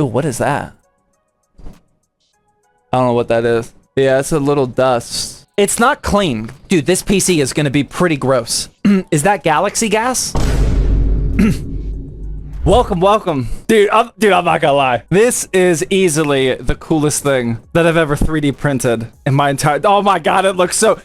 Ooh, what is that? I don't know what that is. Yeah, it's a little dust. It's not clean. Dude, this PC is going to be pretty gross. Is that galaxy gas? Welcome, welcome. Dude, I'm not gonna lie. This is easily the coolest thing that I've ever 3D printed in my entire... Oh my god, it looks so...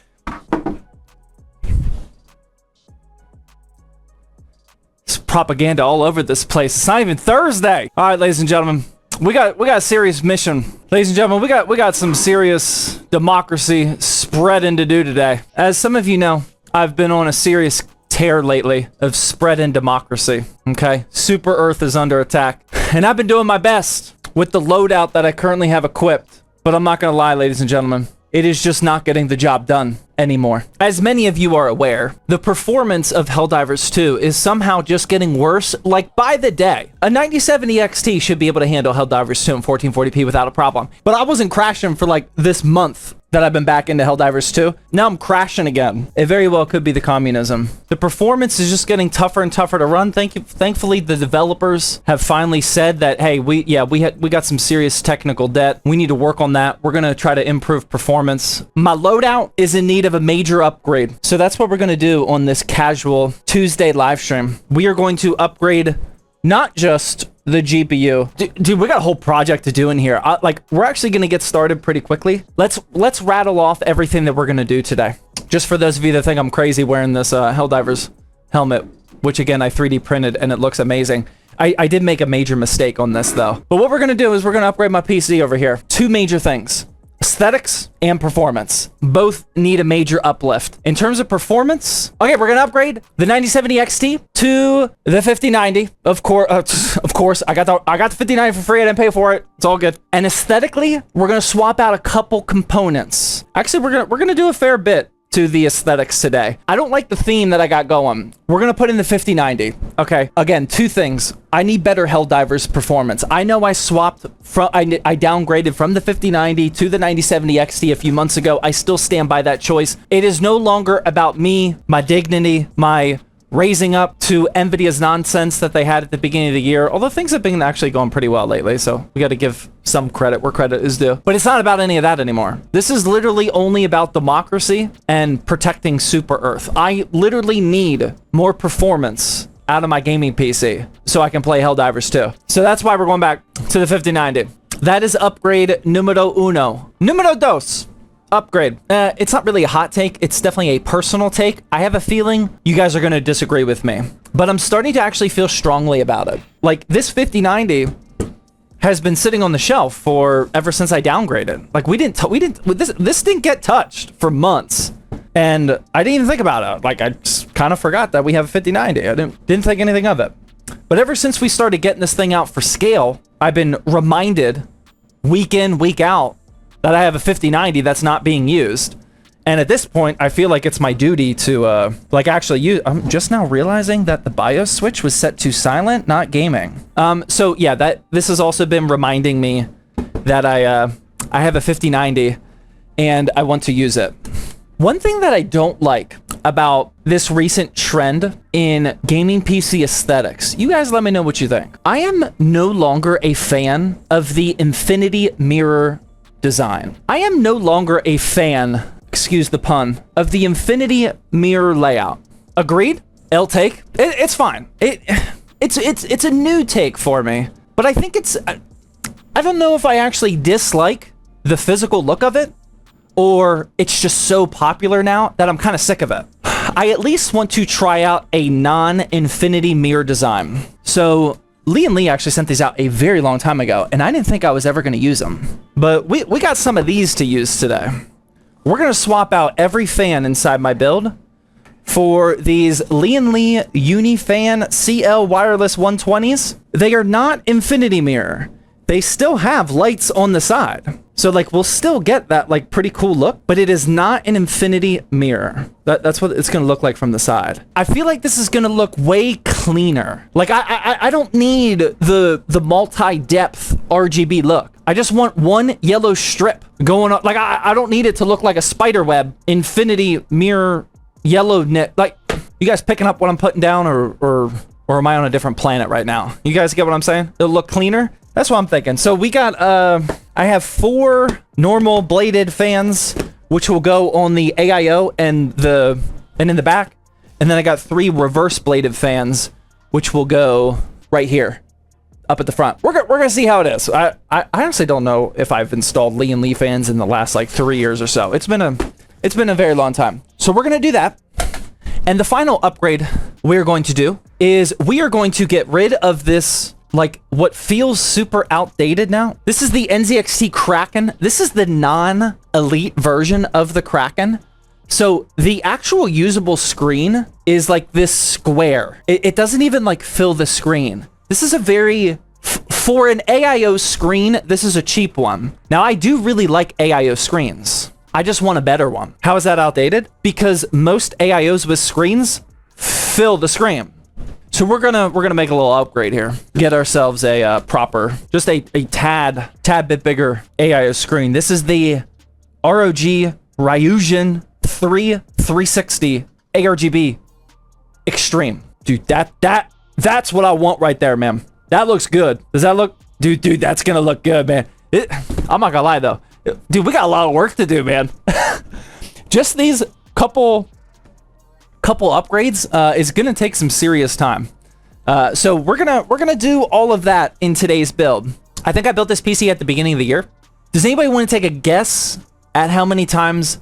It's propaganda all over this place. It's not even Thursday. All right, ladies and gentlemen. We got a serious mission. Ladies and gentlemen, we got some serious democracy spreading to do today. As some of you know, I've been on a serious tear lately of spreading democracy. Okay, Super Earth is under attack, and I've been doing my best with the loadout that I currently have equipped. But I'm not gonna lie, ladies and gentlemen, it is just not getting the job done anymore. As many of you are aware, the performance of Helldivers 2 is somehow just getting worse, like by the day. A 9070 XT should be able to handle Helldivers 2 in 1440p without a problem. But I wasn't crashing for like this month that I've been back into Helldivers 2. Now I'm crashing again. It very well could be the communism. The performance is just getting tougher and tougher to run. Thankfully, the developers have finally said that, hey, we got some serious technical debt. We need to work on that. We're gonna try to improve performance. My loadout is in need of a major upgrade. So that's what we're gonna do on this casual Tuesday live stream. We are going to upgrade not just the GPU. Dude, we got a whole project to do in here. We're actually gonna get started pretty quickly. Let's rattle off everything that we're gonna do today. Just for those of you that think I'm crazy wearing this Helldivers helmet, which again, I 3D printed and it looks amazing. I did make a major mistake on this though. But what we're gonna do is we're gonna upgrade my PC over here. Two major things. Aesthetics and performance both need a major uplift. In terms of performance, okay, we're gonna upgrade the 9070 XT to the 5090. Of course, I got the 5090 for free. I didn't pay for it. It's all good. And aesthetically, we're gonna swap out a couple components. Actually, we're gonna do a fair bit to the aesthetics today. I don't like the theme that I got going. We're gonna put in the 5090. Okay, again, two things. I need better Helldivers performance. I know I swapped from, I downgraded from the 5090 to the 9070 XT a few months ago. I still stand by that choice. It is no longer about me, my dignity, my raising up to NVIDIA's nonsense that they had at the beginning of the year, although things have been actually going pretty well lately, so we got to give some credit where credit is due. But it's not about any of that anymore. This is literally only about democracy and protecting Super Earth. I literally need more performance out of my gaming PC so I can play Helldivers 2. So that's why we're going back to the 5090. That is upgrade numero uno. Numero dos. Upgrade. It's not really a hot take. It's definitely a personal take. I have a feeling you guys are going to disagree with me, but I'm starting to actually feel strongly about it. Like, this 5090 has been sitting on the shelf for ever since I downgraded. Like, this didn't get touched for months, and I didn't even think about it. Like, I just kind of forgot that we have a 5090. I didn't think anything of it. But ever since we started getting this thing out for scale, I've been reminded week in, week out that I have a 5090 that's not being used. And at this point, I feel like it's my duty to, actually use... I'm just now realizing that the BIOS switch was set to silent, not gaming. So yeah, this has also been reminding me that I have a 5090 and I want to use it. One thing that I don't like about this recent trend in gaming PC aesthetics, you guys let me know what you think. I am no longer a fan of the infinity mirror design. I am no longer a fan, excuse the pun, of the infinity mirror layout. Agreed? L take? It's fine. It's a new take for me, but I think I don't know if I actually dislike the physical look of it, or it's just so popular now that I'm kind of sick of it. I at least want to try out a non-infinity mirror design. So Lee and Lee actually sent these out a very long time ago, and I didn't think I was ever going to use them. But we got some of these to use today. We're going to swap out every fan inside my build for these Lee and Lee Unifan CL wireless 120s. They are not infinity mirror. They still have lights on the side. So like, we'll still get that like pretty cool look, but it is not an infinity mirror. That's what it's gonna look like from the side. I feel like this is gonna look way cleaner. Like I don't need the multi-depth RGB look. I just want one yellow strip going on. Like I don't need it to look like a spider web infinity mirror yellow knit. Like, you guys picking up what I'm putting down, or am I on a different planet right now? You guys get what I'm saying? It'll look cleaner. That's what I'm thinking. So we got, I have 4 normal bladed fans, which will go on the AIO and in the back. And then I got 3 reverse bladed fans, which will go right here, up at the front. We're gonna see how it is. I honestly don't know if I've installed Lee and Lee fans in the last like 3 years or so. It's been a very long time. So we're gonna do that. And the final upgrade we're going to do is we are going to get rid of this, like, what feels super outdated now. This is the NZXT Kraken. This is the non-elite version of the Kraken. So the actual usable screen is like this square. It doesn't even like fill the screen. This is a very, for an AIO screen, this is a cheap one. Now I do really like AIO screens. I just want a better one. How is that outdated? Because most AIOs with screens fill the screen. So we're gonna make a little upgrade here. Get ourselves a proper, just a tad bit bigger AIO screen. This is the ROG Ryzen 360 ARGB Extreme. Dude, that's what I want right there, man. That looks good. Does that look, dude, that's gonna look good, man. I'm not gonna lie though. Dude, we got a lot of work to do, man. Just these couple upgrades is gonna take some serious time. So we're gonna do all of that in today's build. I think I built this PC at the beginning of the year. Does anybody want to take a guess at how many times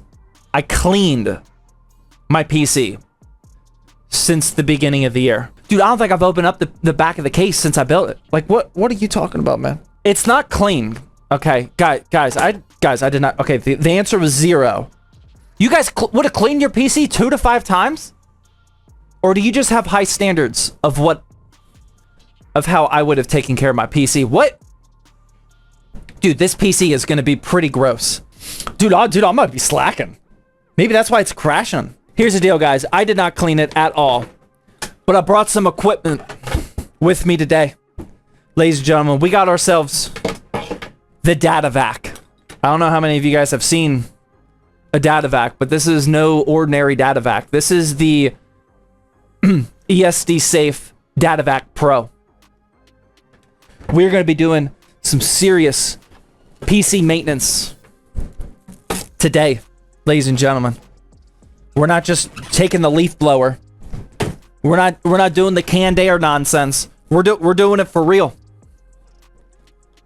I cleaned my PC since the beginning of the year? Dude, I don't think I've opened up the back of the case since I built it. Like, what are you talking about, man? It's not clean. Okay, guys, I did not. Okay, the answer was 0. You guys would have cleaned your PC 2 to 5 times? Or do you just have high standards of how I would have taken care of my PC? What? Dude, this PC is going to be pretty gross. Dude, I might be slacking. Maybe that's why it's crashing. Here's the deal, guys. I did not clean it at all. But I brought some equipment with me today. Ladies and gentlemen, we got ourselves the data vac. I don't know how many of you guys have seen a data vac, but this is no ordinary data vac. This is the ESD Safe Data Vac Pro. We're going to be doing some serious PC maintenance today, ladies and gentlemen. We're not just taking the leaf blower. We're not doing the canned air nonsense. We're doing it for real.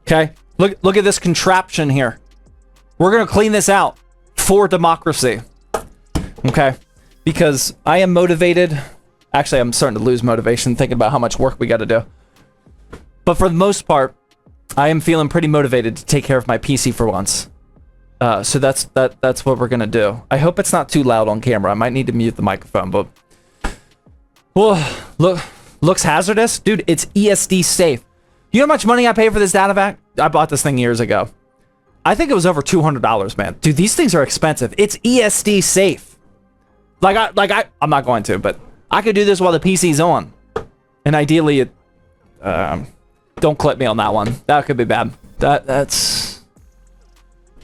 Okay? Look at this contraption here. We're going to clean this out for democracy. Okay? Because I am motivated. Actually, I'm starting to lose motivation thinking about how much work we got to do. But for the most part, I am feeling pretty motivated to take care of my PC for once. So that's what we're gonna do. I hope it's not too loud on camera. I might need to mute the microphone, but looks hazardous, dude. It's ESD safe. You know how much money I paid for this data vac? I bought this thing years ago. I think it was over $200, man. Dude, these things are expensive. It's ESD safe. I'm not going to, but I could do this while the PC's on. And ideally, don't clip me on that one. That could be bad. That's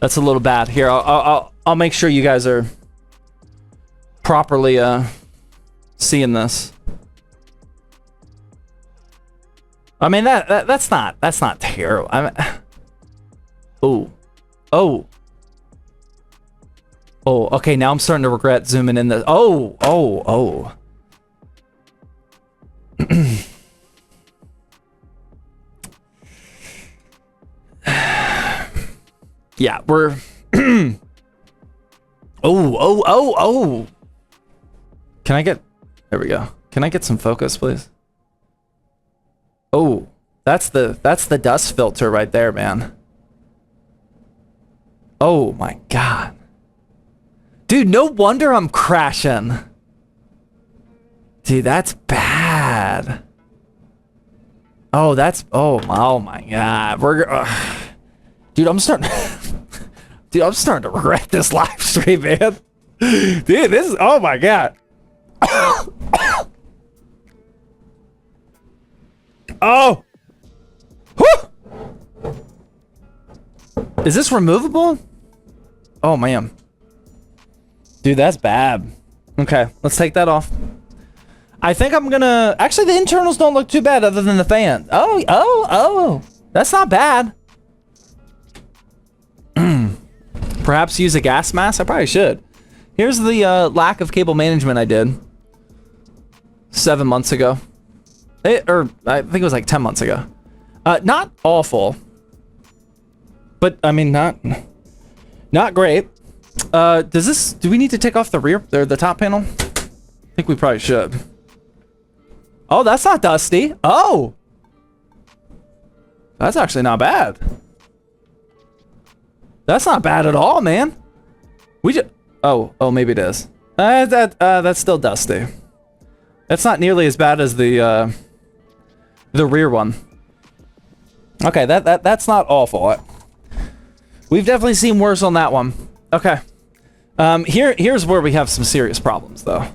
a little bad. Here, I'll make sure you guys are properly seeing this. I mean that's not terrible. Oh. Okay, now I'm starting to regret zooming in the. Oh. Yeah, we're. Oh. Can I get? There we go. Can I get some focus, please? Oh, that's the dust filter right there, man. Oh my god. Dude, no wonder I'm crashing. Dude, that's bad. Oh, oh my god. Dude, I'm starting to regret this live stream, man. Dude, this is, oh my god. Oh. Whew. Is this removable? Oh man. Dude, that's bad. Okay, let's take that off. I think I'm gonna, actually the internals don't look too bad other than the fan. Oh. That's not bad. Perhaps use a gas mask? I probably should. Here's the lack of cable management I did 7 months ago. Or I think it was like 10 months ago. Not awful. But, I mean, not great. Do we need to take off the rear, or the top panel? I think we probably should. Oh, that's not dusty. Oh! That's actually not bad. That's not bad at all, man. We just... Oh, maybe it is. That's still dusty. That's not nearly as bad as the rear one. Okay, that's not awful. We've definitely seen worse on that one. Okay. Here's where we have some serious problems, though. I'm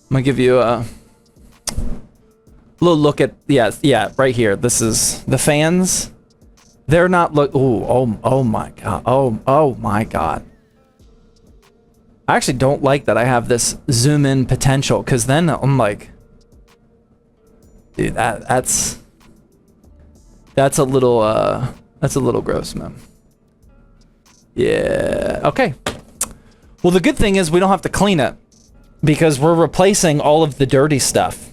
gonna give you a little look at... Yeah, right here. This is the fans. They're not look... Ooh, oh my god. Oh my god. I actually don't like that I have this zoom in potential, because then I'm like... Dude, that's a little gross, man. Yeah, okay. Well, the good thing is we don't have to clean it, because we're replacing all of the dirty stuff.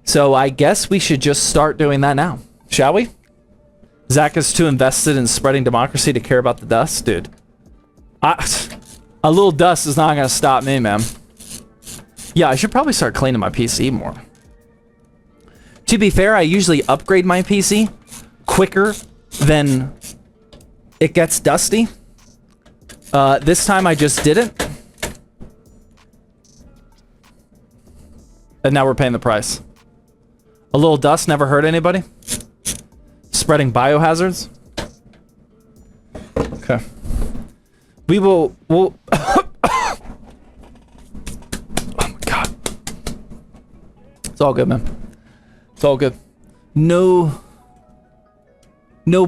So I guess we should just start doing that now, shall we? Zach is too invested in spreading democracy to care about the dust, dude. A little dust is not gonna stop me, man. Yeah, I should probably start cleaning my PC more. To be fair, I usually upgrade my PC quicker than it gets dusty. This time I just didn't. And now we're paying the price. A little dust never hurt anybody. Spreading biohazards. Okay. We'll oh my god. It's all good, man. It's all good. No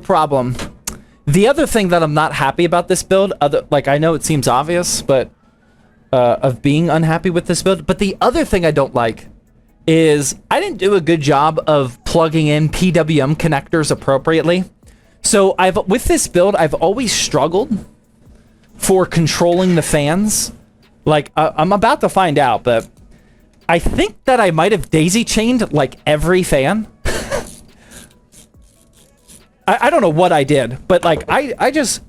problem. The other thing that I'm not happy about this build, like I know it seems obvious, but of being unhappy with this build, but the other thing I don't like is I didn't do a good job of plugging in PWM connectors appropriately. So with this build, I've always struggled for controlling the fans. Like, I'm about to find out, but I think that I might have daisy chained like every fan. I don't know what I did, but like I just,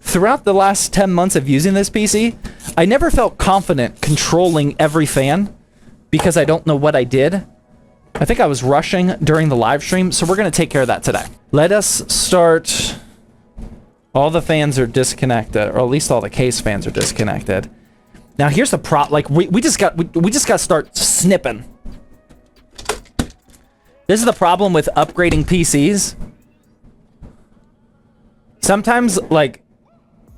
throughout the last 10 months of using this PC, I never felt confident controlling every fan because I don't know what I did. I think I was rushing during the live stream, so we're going to take care of that today. Let us start. All the fans are disconnected, or at least all the case fans are disconnected. Now here's the like we just got to start snipping. This is the problem with upgrading PCs. Sometimes, like,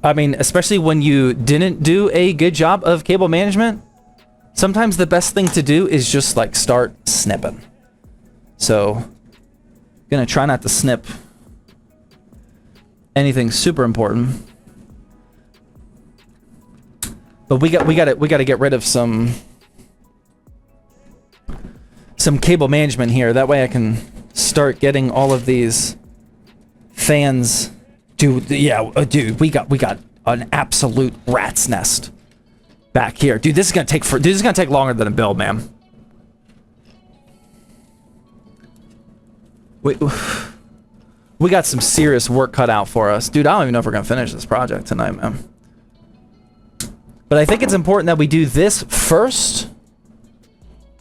I mean, especially when you didn't do a good job of cable management, sometimes the best thing to do is just like start snipping. So, gonna try not to snip anything super important. But we got to get rid of some cable management here. That way I can start getting all of these fans. Dude, yeah, dude, we got an absolute rat's nest back here. Dude, this is gonna take longer than a build, man. We got some serious work cut out for us. Dude, I don't even know if we're gonna finish this project tonight, man. But I think it's important that we do this first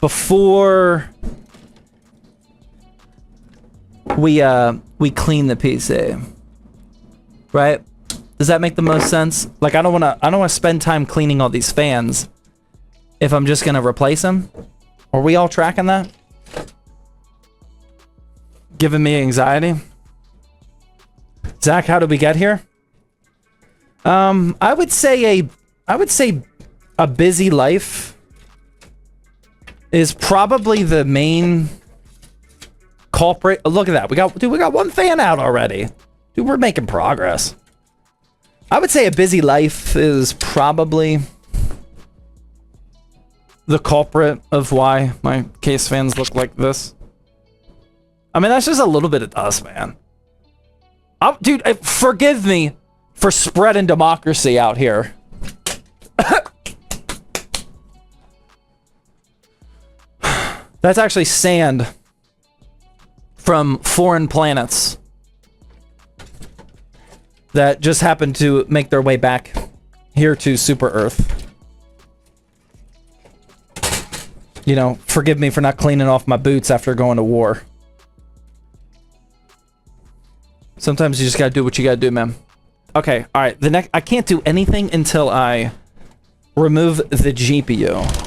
before we clean the PC. Right? Does that make the most sense? Like, I don't want to spend time cleaning all these fans if I'm just going to replace them. Are we all tracking that? Giving me anxiety. Zach, how did we get here? I would say a busy life is probably the main culprit. Look at that. We got one fan out already. Dude, we're making progress. I would say a busy life is probably the culprit of why my case fans look like this. I mean, that's just a little bit of dust, man. Dude, forgive me for spreading democracy out here. That's actually sand from foreign planets that just happened to make their way back here to Super Earth. You know, forgive me for not cleaning off my boots after going to war. Sometimes you just gotta do what you gotta do, man. Okay, alright, I can't do anything until I remove the GPU.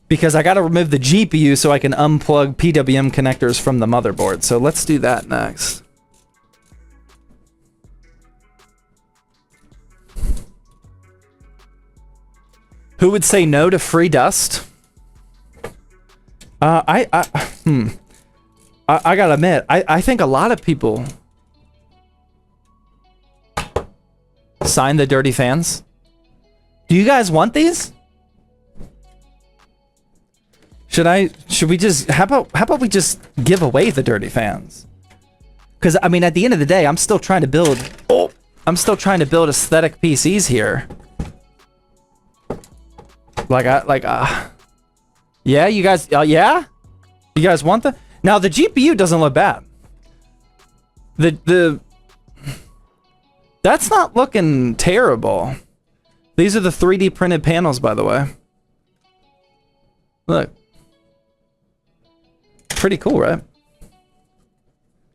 Because I gotta remove the GPU so I can unplug PWM connectors from the motherboard. So let's do that next. Who would say no to free dust? I gotta admit, I think a lot of people sign the dirty fans. Do you guys want these? Should we just, how about we just give away the dirty fans? Because, I mean, at the end of the day, I'm still trying to build aesthetic PCs here. Yeah, you guys, yeah? You guys want the, now the GPU doesn't look bad. That's not looking terrible. These are the 3D printed panels, by the way. Look. Pretty cool, right?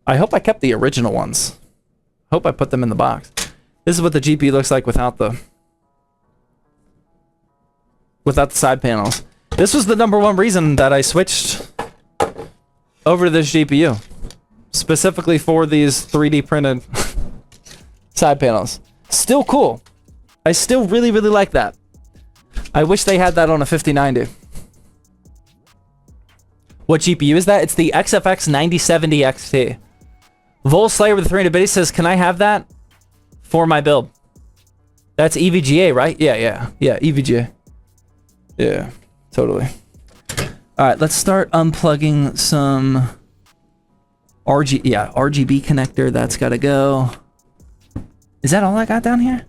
I hope I kept the original ones. Hope I put them in the box. This is what the GPU looks like without the side panels. This was the #1 reason that I switched over to this GPU. Specifically for these 3D printed side panels. Still cool. I still really, really like that. I wish they had that on a 5090. What GPU is that? It's the XFX 9070 XT. Volslayer with the 300 base says, can I have that for my build? That's EVGA, right? Yeah, EVGA. Yeah, totally. All right, let's start unplugging some RGB connector. That's got to go. Is that all I got down here?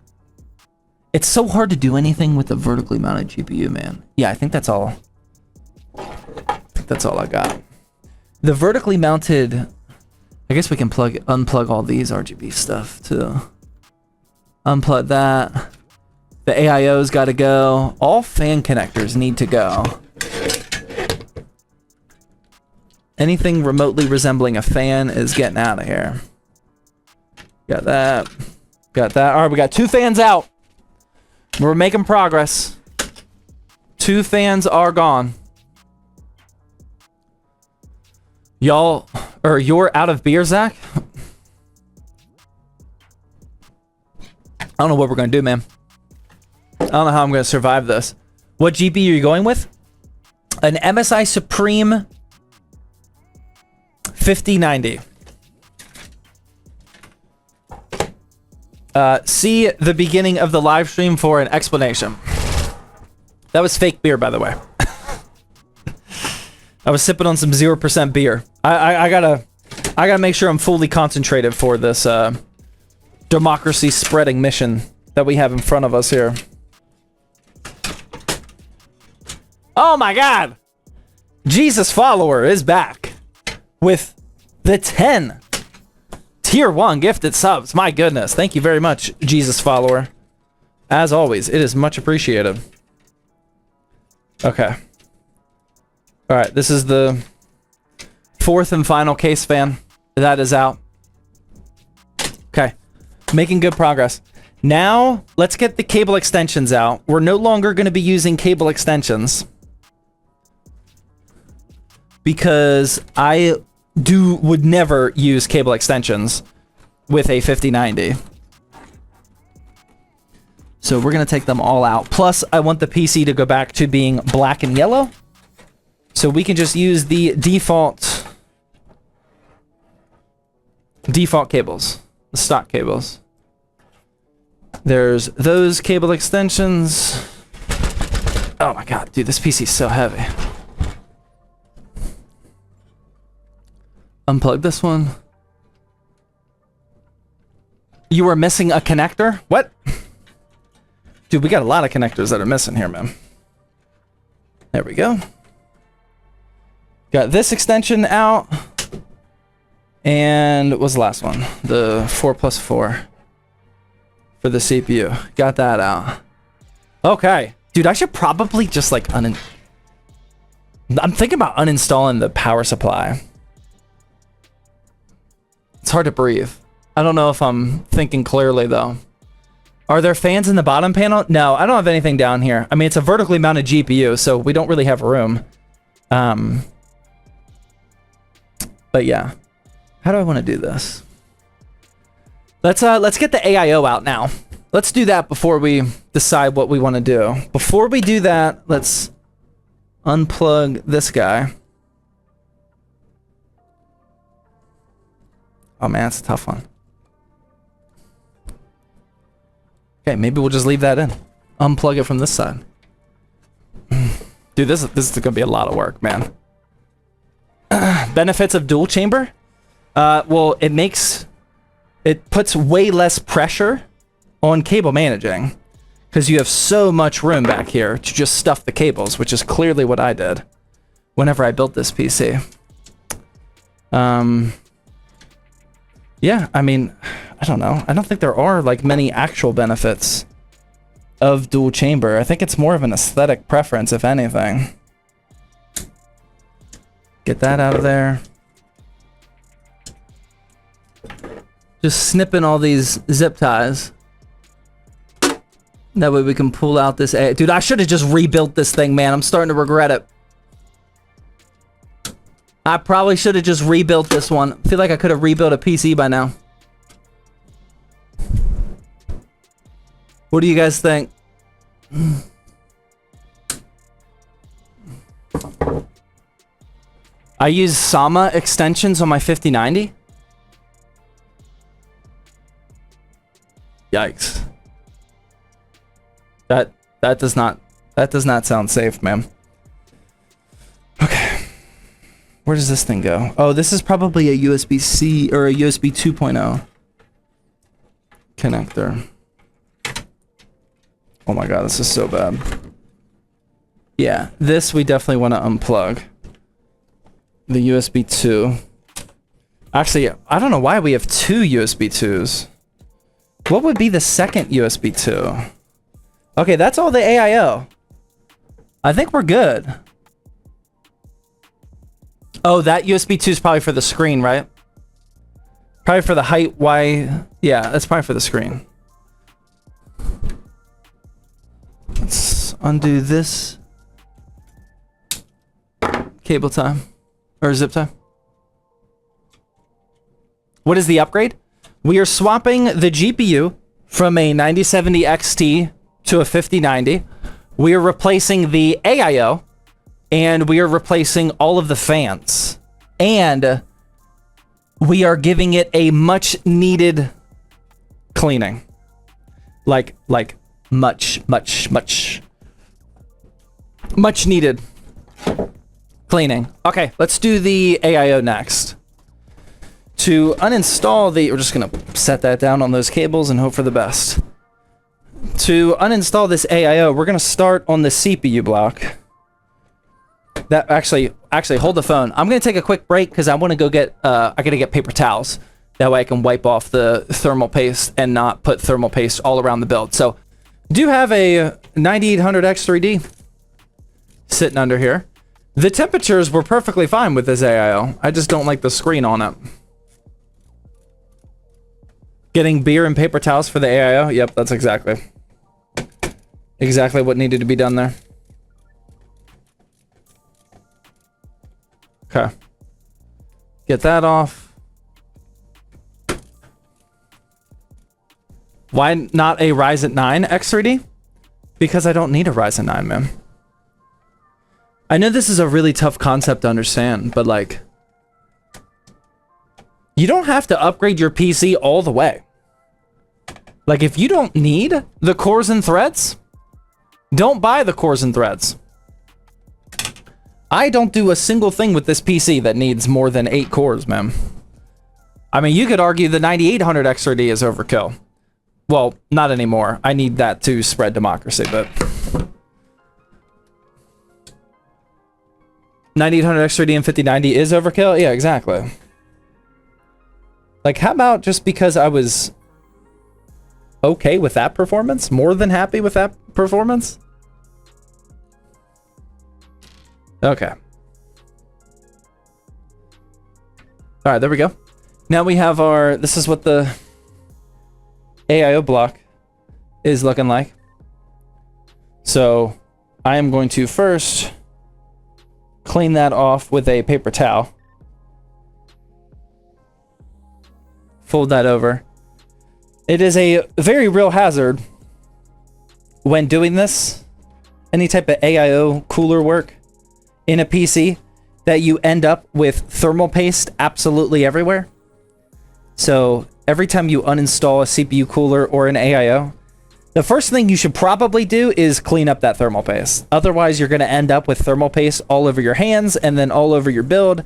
It's so hard to do anything with a vertically mounted GPU, man. Yeah, I think that's all. That's all I got. The vertically mounted, I guess we can unplug all these RGB stuff too. Unplug that. The AIO's got to go. All fan connectors need to go. Anything remotely resembling a fan is getting out of here. Got that. Got that. All right, we got 2 fans out. We're making progress. 2 fans are gone. Y'all, or you're out of beer, Zach? I don't know what we're gonna do, man. I don't know how I'm gonna survive this. What GPU are you going with? An MSI Supreme 5090. See the beginning of the live stream for an explanation. That was fake beer, by the way. I was sipping on some 0% beer. I gotta make sure I'm fully concentrated for this democracy spreading mission that we have in front of us here. Oh my God! Jesus Follower is back with the 10 Tier 1 gifted subs. My goodness, thank you very much, Jesus Follower. As always, it is much appreciated. Okay. All right, this is the 4th and final case fan. That is out. Okay, making good progress. Now, let's get the cable extensions out. We're no longer going to be using cable extensions because I would never use cable extensions with a 5090. So we're going to take them all out. Plus, I want the PC to go back to being black and yellow. So we can just use the default cables, the stock cables. There's those cable extensions. Oh my God, dude, this PC is so heavy. Unplug this one. You were missing a connector? What? Dude, we got a lot of connectors that are missing here, man. There we go. Got this extension out. And what was the last one? The 4+4 for the CPU. Got that out. Okay. Dude, I should probably just like I'm thinking about uninstalling the power supply. It's hard to breathe. I don't know if I'm thinking clearly though. Are there fans in the bottom panel? No, I don't have anything down here. I mean, it's a vertically mounted GPU, so we don't really have room. But yeah. How do I want to do this? Let's get the AIO out now. Let's do that before we decide what we want to do. Before we do that, let's unplug this guy. Oh man, that's a tough one. Okay, maybe we'll just leave that in. Unplug it from this side. Dude, this is gonna be a lot of work, man. Benefits of dual chamber? Well, it puts way less pressure on cable managing because you have so much room back here to just stuff the cables, which is clearly what I did whenever I built this PC. Yeah, I mean, I don't know. I don't think there are like many actual benefits of dual chamber. I think it's more of an aesthetic preference, if anything. Get that out of there. Just snipping all these zip ties. That way we can pull out this... Dude, I should have just rebuilt this thing, man. I'm starting to regret it. I probably should have just rebuilt this one. I feel like I could have rebuilt a PC by now. What do you guys think? I use Sama extensions on my 5090. Yikes. That does not sound safe, man. Okay. Where does this thing go? Oh, this is probably a USB-C or a USB 2.0 connector. Oh my god, this is so bad. Yeah, this we definitely want to unplug. The USB 2. Actually, I don't know why we have two USB 2s. What would be the second USB 2? Okay, that's all the AIO. I think we're good. Oh, that USB 2 is probably for the screen, right? Probably for the Hyte Y... Yeah, that's probably for the screen. Let's undo this. Cable time. Or zip tie. What is the upgrade? We are swapping the GPU from a 9070 XT to a 5090. We are replacing the AIO, and we are replacing all of the fans. And we are giving it a much needed cleaning. Like much needed cleaning. Okay, let's do the AIO next. To uninstall the... We're just going to set that down on those cables and hope for the best. To uninstall this AIO, we're going to start on the CPU block. That actually hold the phone. I'm going to take a quick break because I want to go get... I got to get paper towels. That way I can wipe off the thermal paste and not put thermal paste all around the build. So, do have a 9800X3D sitting under here. The temperatures were perfectly fine with this AIO. I just don't like the screen on it. Getting beer and paper towels for the AIO? Yep, that's exactly what needed to be done there. Okay. Get that off. Why not a Ryzen 9 X3D? Because I don't need a Ryzen 9, man. I know this is a really tough concept to understand, but like... You don't have to upgrade your PC all the way. Like, if you don't need the cores and threads, don't buy the cores and threads. I don't do a single thing with this PC that needs more than 8 cores, man. I mean, you could argue the 9800 XRD is overkill. Well, not anymore. I need that to spread democracy, but 9800 X3D and 5090 is overkill? Yeah, exactly. Like, how about just because I was okay with that performance? More than happy with that performance? Okay. Alright, there we go. Now we have our... This is what the AIO block is looking like. So, I am going to first clean that off with a paper towel. Fold that over. It is a very real hazard when doing this, any type of AIO cooler work in a PC, that you end up with thermal paste absolutely everywhere. So every time you uninstall a CPU cooler or an AIO, the first thing you should probably do is clean up that thermal paste. Otherwise, you're going to end up with thermal paste all over your hands and then all over your build.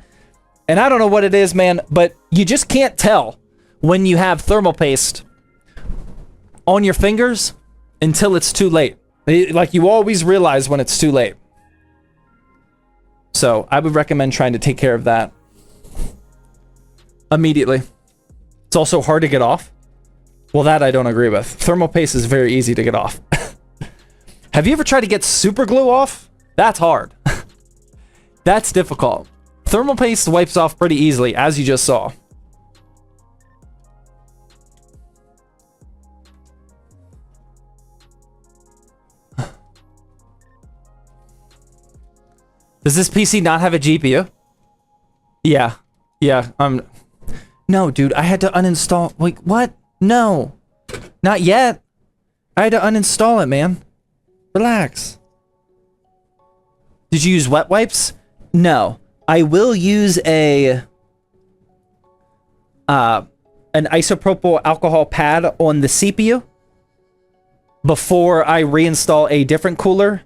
And I don't know what it is, man, but you just can't tell when you have thermal paste on your fingers until it's too late. Like, you always realize when it's too late. So I would recommend trying to take care of that immediately. It's also hard to get off. Well, that I don't agree with. Thermal paste is very easy to get off. Have you ever tried to get super glue off? That's hard. That's difficult. Thermal paste wipes off pretty easily, as you just saw. Does this PC not have a GPU? Yeah. Yeah, no, dude, I had to uninstall... Like, what? No. Not yet. I had to uninstall it, man. Relax. Did you use wet wipes? No. I will use an isopropyl alcohol pad on the CPU before I reinstall a different cooler.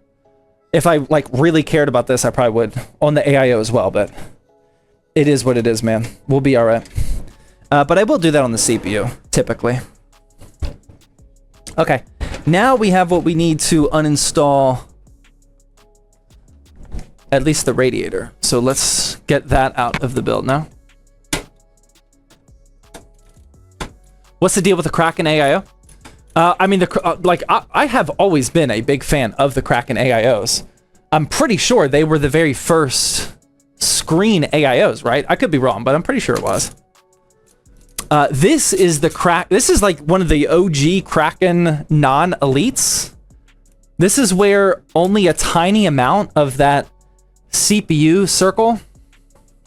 If I, like, really cared about this, I probably would on the AIO as well, but it is what it is, man. We'll be all right. But I will do that on the CPU, typically. Okay, now we have what we need to uninstall at least the radiator. So let's get that out of the build now. What's the deal with the Kraken AIO? I mean, I have always been a big fan of the Kraken AIOs. I'm pretty sure they were the very first screen AIOs, right? I could be wrong, but I'm pretty sure it was. This is like one of the OG Kraken non-elites. This is where only a tiny amount of that CPU circle,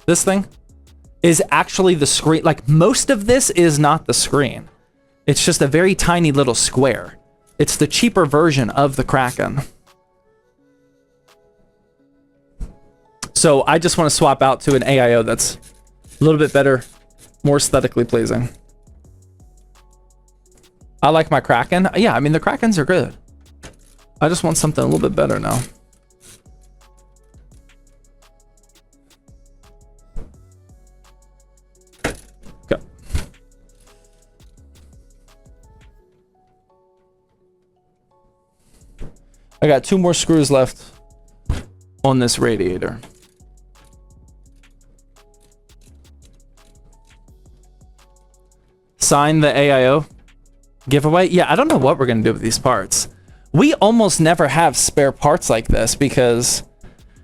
this thing, is actually the screen. Like, most of this is not the screen. It's just a very tiny little square. It's the cheaper version of the Kraken. So I just want to swap out to an AIO that's a little bit better, more aesthetically pleasing. I like my Kraken. Yeah, I mean, the Krakens are good. I just want something a little bit better now. Okay. I got 2 more screws left on this radiator. Sign the AIO giveaway. Yeah, I don't know what we're gonna do with these parts. We almost never have spare parts like this because,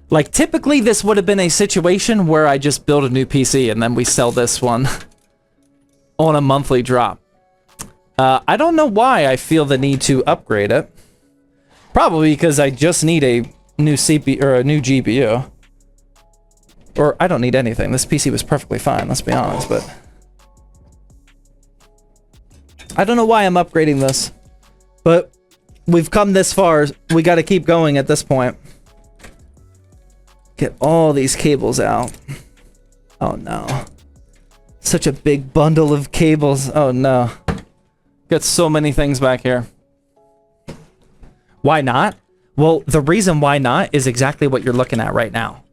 like, typically this would have been a situation where I just build a new PC and then we sell this one on a monthly drop. I don't know why I feel the need to upgrade it. Probably because I just need a new CPU or a new GPU. Or I don't need anything. This PC was perfectly fine, let's be honest, but I don't know why I'm upgrading this, but we've come this far. We got to keep going at this point. Get all these cables out. Oh no. Such a big bundle of cables. Oh no. Got so many things back here. Why not? Well, the reason why not is exactly what you're looking at right now.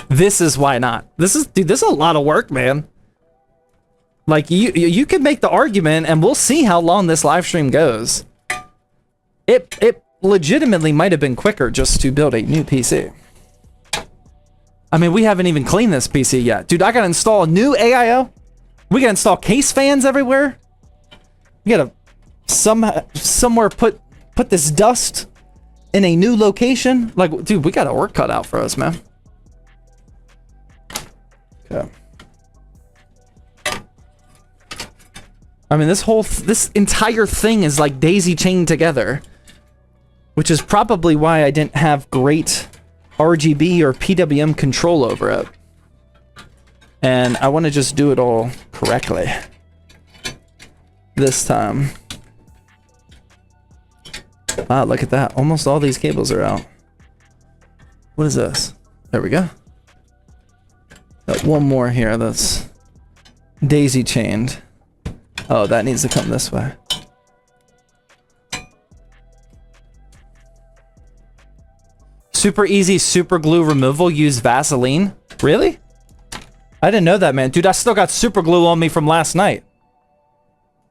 This is why not. This is, dude, this is a lot of work, man. Like, you could make the argument, and we'll see how long this live stream goes. It legitimately might have been quicker just to build a new PC. I mean, we haven't even cleaned this PC yet. Dude, I gotta install a new AIO. We gotta install case fans everywhere. We gotta somewhere put this dust in a new location. Like, dude, we got a work cut out for us, man. Okay. I mean, this entire thing is like daisy chained together, which is probably why I didn't have great RGB or PWM control over it. And I want to just do it all correctly this time. Wow, look at that. Almost all these cables are out. What is this? There we go. Got one more here that's daisy chained. Oh, that needs to come this way. Super easy super glue removal. Use Vaseline. Really? I didn't know that, man. Dude, I still got super glue on me from last night.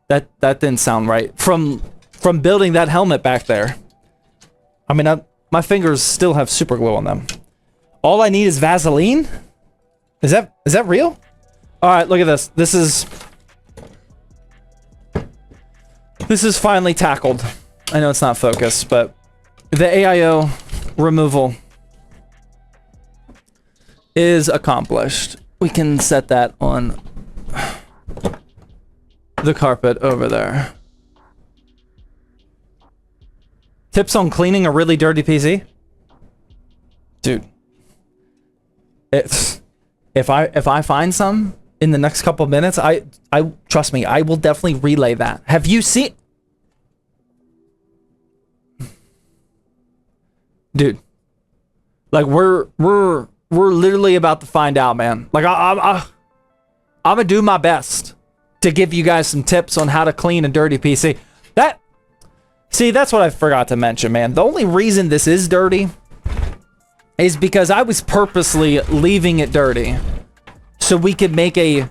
That didn't sound right. From building that helmet back there. I mean, my fingers still have super glue on them. All I need is Vaseline? Is that real? All right, look at this. This is finally tackled. I know it's not focused, but the AIO removal is accomplished. We can set that on the carpet over there. Tips on cleaning a really dirty PC? Dude. If I find some in the next couple of minutes, I trust me, I will definitely relay that. Have you seen... Dude. Like, we're literally about to find out, man. Like, I'm gonna do my best to give you guys some tips on how to clean a dirty PC. See, that's what I forgot to mention, man. The only reason this is dirty is because I was purposely leaving it dirty so we could make a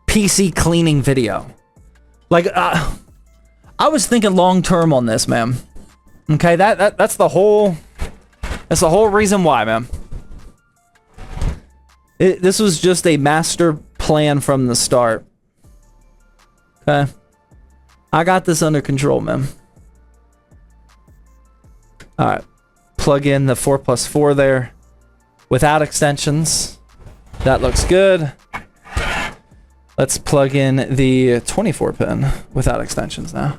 PC cleaning video. Like, I was thinking long term on this, man. Okay, that's the whole reason why, man. This was just a master plan from the start. Okay. I got this under control, man. Alright. Plug in the 4+4 there without extensions. That looks good. Let's plug in the 24 pin without extensions now.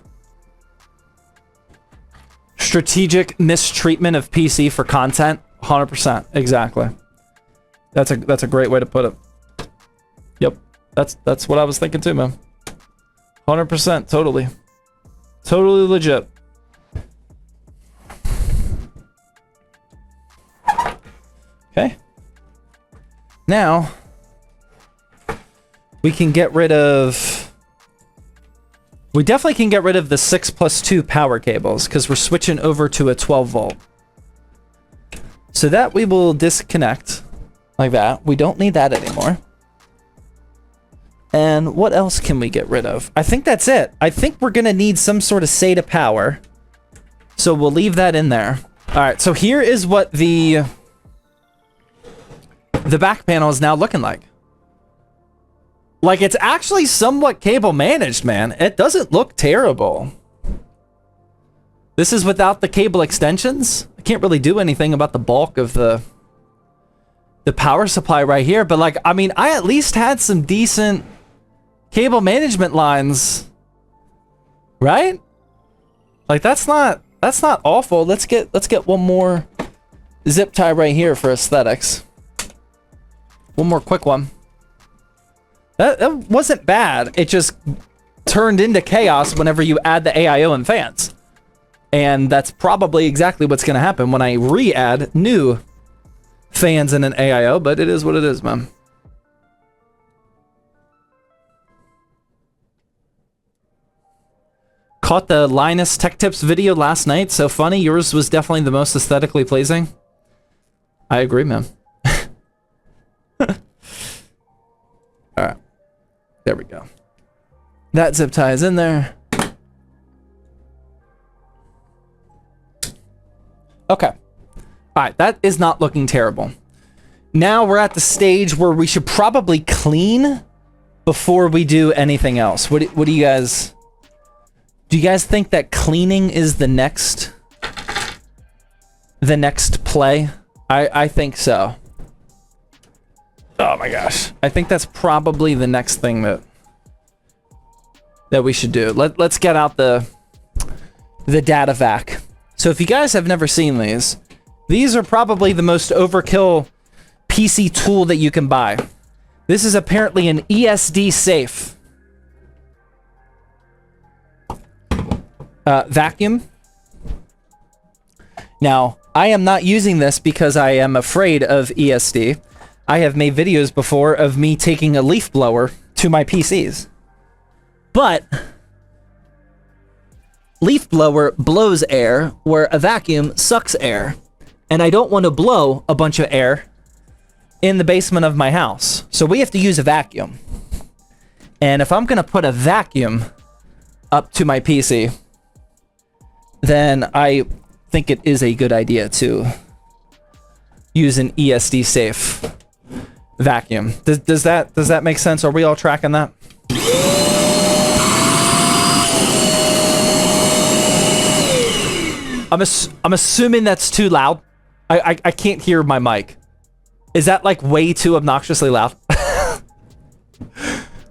Strategic mistreatment of PC for content. 100%. Exactly. That's a great way to put it. Yep. That's what I was thinking too, man. 100%. Totally. Totally legit. Okay. Now, we can get rid of... We definitely can get rid of the 6+2 power cables because we're switching over to a 12 volt. So that we will disconnect like that. We don't need that anymore. And what else can we get rid of? I think that's it. I think we're going to need some sort of SATA power. So we'll leave that in there. All right, so here is what the back panel is now looking like. Like, it's actually somewhat cable managed, man. It doesn't look terrible. This is without the cable extensions. I can't really do anything about the bulk of the power supply right here. But, like, I mean, I at least had some decent cable management lines. Right? Like, that's not awful. Let's get one more zip tie right here for aesthetics. One more quick one. That wasn't bad. It just turned into chaos whenever you add the AIO and fans. And that's probably exactly what's going to happen when I re-add new fans in an AIO, but it is what it is, man. Caught the Linus Tech Tips video last night. So funny. Yours was definitely the most aesthetically pleasing. I agree, man. All right. There we go. That zip tie is in there. Okay. All right, that is not looking terrible. Now we're at the stage where we should probably clean before we do anything else. What do you guys... Do you guys think that cleaning is the next play? I think so. Oh my gosh. I think that's probably the next thing that we should do. Let's get out the data vac. So if you guys have never seen these are probably the most overkill PC tool that you can buy. This is apparently an ESD safe vacuum. Now, I am not using this because I am afraid of ESD. I have made videos before of me taking a leaf blower to my PCs. But leaf blower blows air where a vacuum sucks air. And I don't want to blow a bunch of air in the basement of my house. So we have to use a vacuum. And if I'm going to put a vacuum up to my PC, then I think it is a good idea to use an ESD safe vacuum. Does that make sense? Are we all tracking that? I'm assuming that's too loud. I can't hear my mic. Is that like way too obnoxiously loud?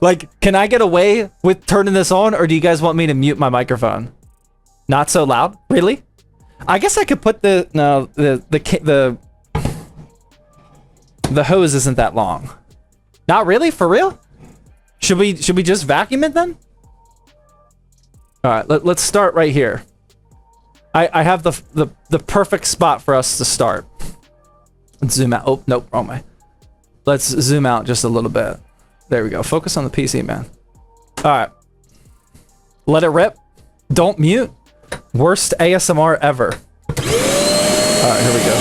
Like, can I get away with turning this on, or do you guys want me to mute my microphone? Not so loud? Really? I guess I could put the hose isn't that long. Not really? For real? Should we just vacuum it then? All right, let's start right here. I have the perfect spot for us to start. Let's zoom out. Oh, nope, wrong way. Let's zoom out just a little bit. There we go. Focus on the PC, man. All right. Let it rip. Don't mute. Worst ASMR ever. All right, here we go.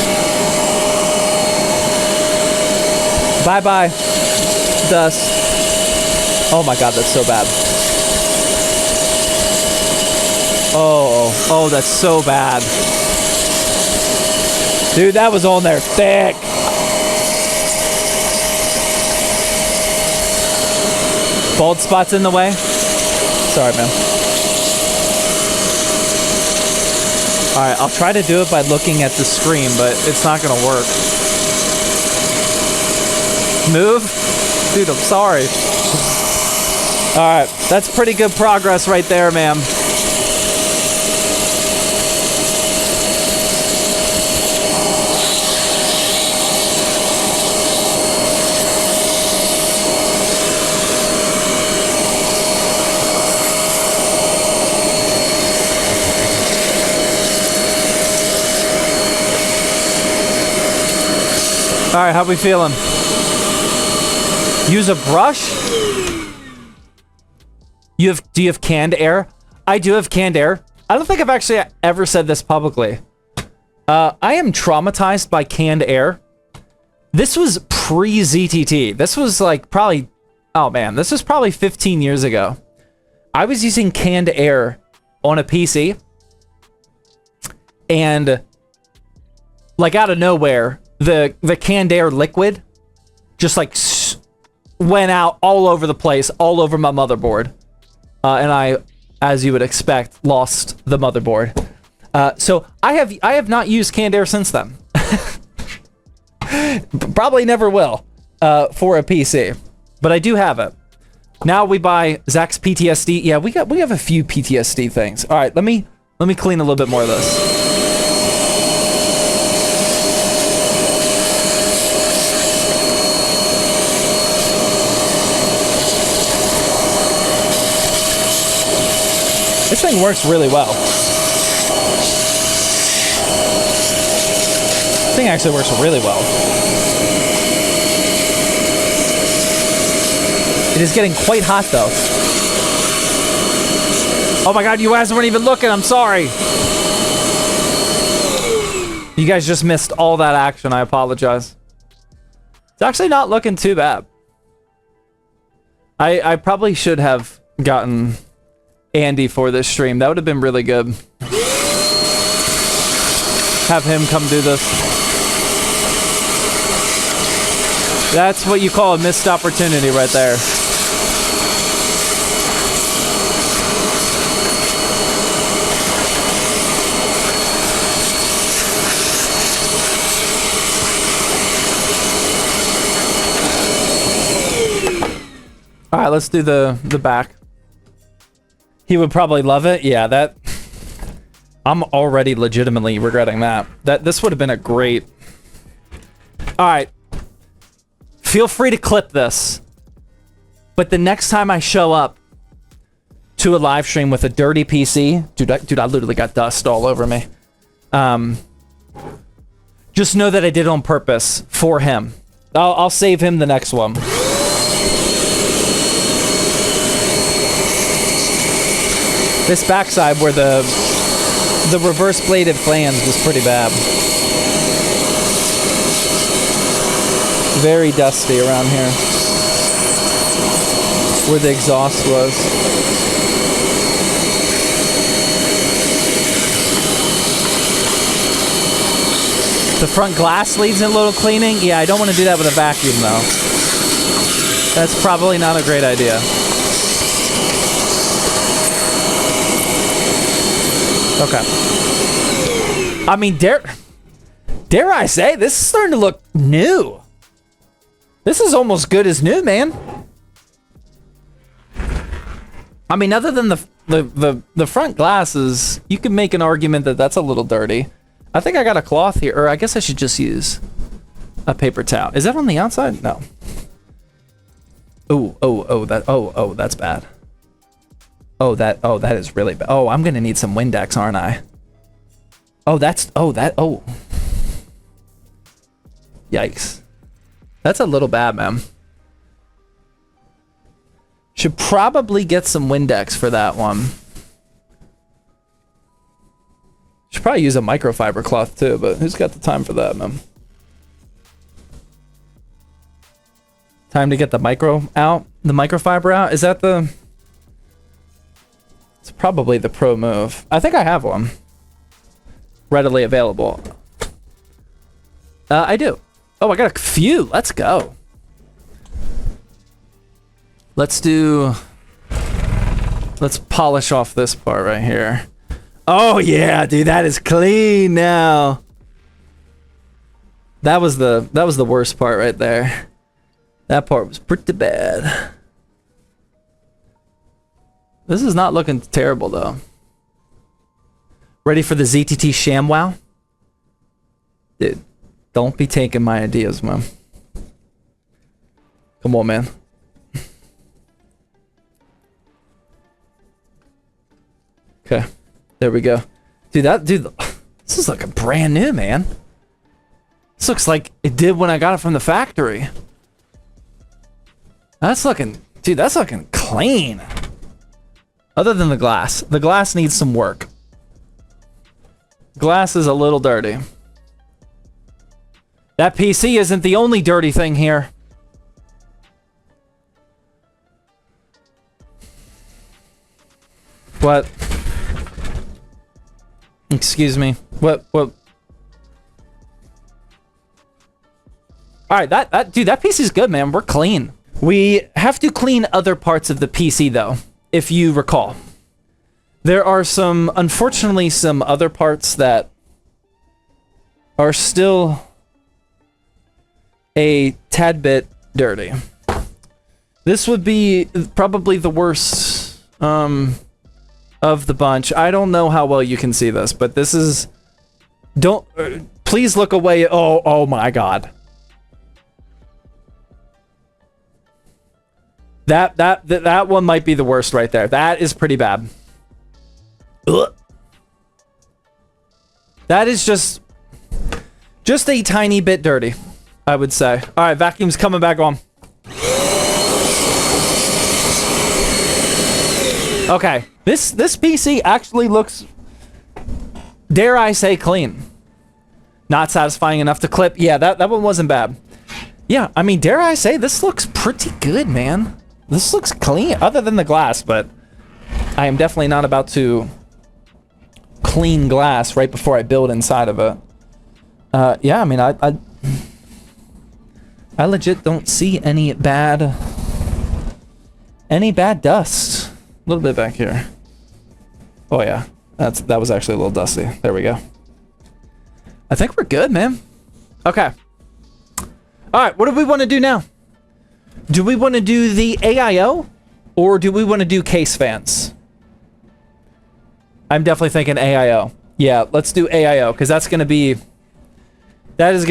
Bye-bye, dust. Oh my god, that's so bad. Oh, that's so bad. Dude, that was on there thick. Bald spots in the way? Sorry, man. Alright, I'll try to do it by looking at the screen, but it's not gonna work. Move? Dude, I'm sorry. Alright, that's pretty good progress right there, ma'am. All right, how we feeling? Use a brush? Do you have canned air? I do have canned air. I don't think I've actually ever said this publicly. I am traumatized by canned air. This was pre-ZTT. This was like probably, oh man, this was probably 15 years ago. I was using canned air on a PC. And like out of nowhere, the canned air liquid just like went out all over the place, all over my motherboard. And I, as you would expect, lost the motherboard. So I have not used canned air since then. Probably never will for a PC, but I do have it. Now we buy Zach's PTSD. Yeah, we have a few PTSD things. All right, let me clean a little bit more of this. This thing works really well. This thing actually works really well. It is getting quite hot though. Oh my god, you guys weren't even looking, I'm sorry. You guys just missed all that action, I apologize. It's actually not looking too bad. I probably should have gotten Andy for this stream. That would have been really good. Have him come do this. That's what you call a missed opportunity right there. All right, let's do the back. He would probably love it. Yeah, that... I'm already legitimately regretting that. This would have been a great... All right. Feel free to clip this. But the next time I show up to a live stream with a dirty PC... Dude, I literally got dust all over me. Just know that I did it on purpose for him. I'll save him the next one. This backside where the reverse bladed flange was pretty bad. Very dusty around here. Where the exhaust was. The front glass needs a little cleaning. Yeah, I don't want to do that with a vacuum though. That's probably not a great idea. Okay. I mean, dare I say, this is starting to look new. This is almost good as new, man. I mean, other than the front glasses, you can make an argument that that's a little dirty. I think I got a cloth here, or I guess I should just use a paper towel. Is that on the outside? No. Oh, that's bad. Oh, that is really bad. Oh, I'm gonna need some Windex, aren't I? Oh, yikes. That's a little bad, man. Should probably get some Windex for that one. Should probably use a microfiber cloth too, but who's got the time for that, man? Time to get the microfiber out? Is that the... It's probably the pro move. I think I have one. Readily available. I do. Oh, I got a few. Let's go. Let's polish off this part right here. Oh yeah, dude, that is clean now. That was the worst part right there. That part was pretty bad. This is not looking terrible, though. Ready for the ZTT ShamWow? Dude, don't be taking my ideas, man. Come on, man. Okay, there we go. Dude, this is looking brand new, man. This looks like it did when I got it from the factory. That's looking clean. Other than the glass. The glass needs some work. Glass is a little dirty. That PC isn't the only dirty thing here. What? Excuse me. What? Alright, dude, that PC's good, man. We're clean. We have to clean other parts of the PC, though. If you recall, there are unfortunately some other parts that are still a tad bit dirty. This would be probably the worst of the bunch. I don't know how well you can see this, but this is... please look away. Oh my god. That one might be the worst right there. That is pretty bad. Ugh. That is just a tiny bit dirty, I would say. All right, vacuum's coming back on. Okay, this PC actually looks, dare I say, clean. Not satisfying enough to clip. Yeah, that one wasn't bad. Yeah, I mean, dare I say, this looks pretty good, man. This looks clean, other than the glass, but I am definitely not about to clean glass right before I build inside of it. Yeah, I mean, I legit don't see any bad dust. A little bit back here. Oh yeah, that was actually a little dusty. There we go. I think we're good, man. Okay. All right, what do we want to do now? Do we want to do the AIO or do we want to do case fans? I'm definitely thinking AIO. Yeah, let's do AIO because that is going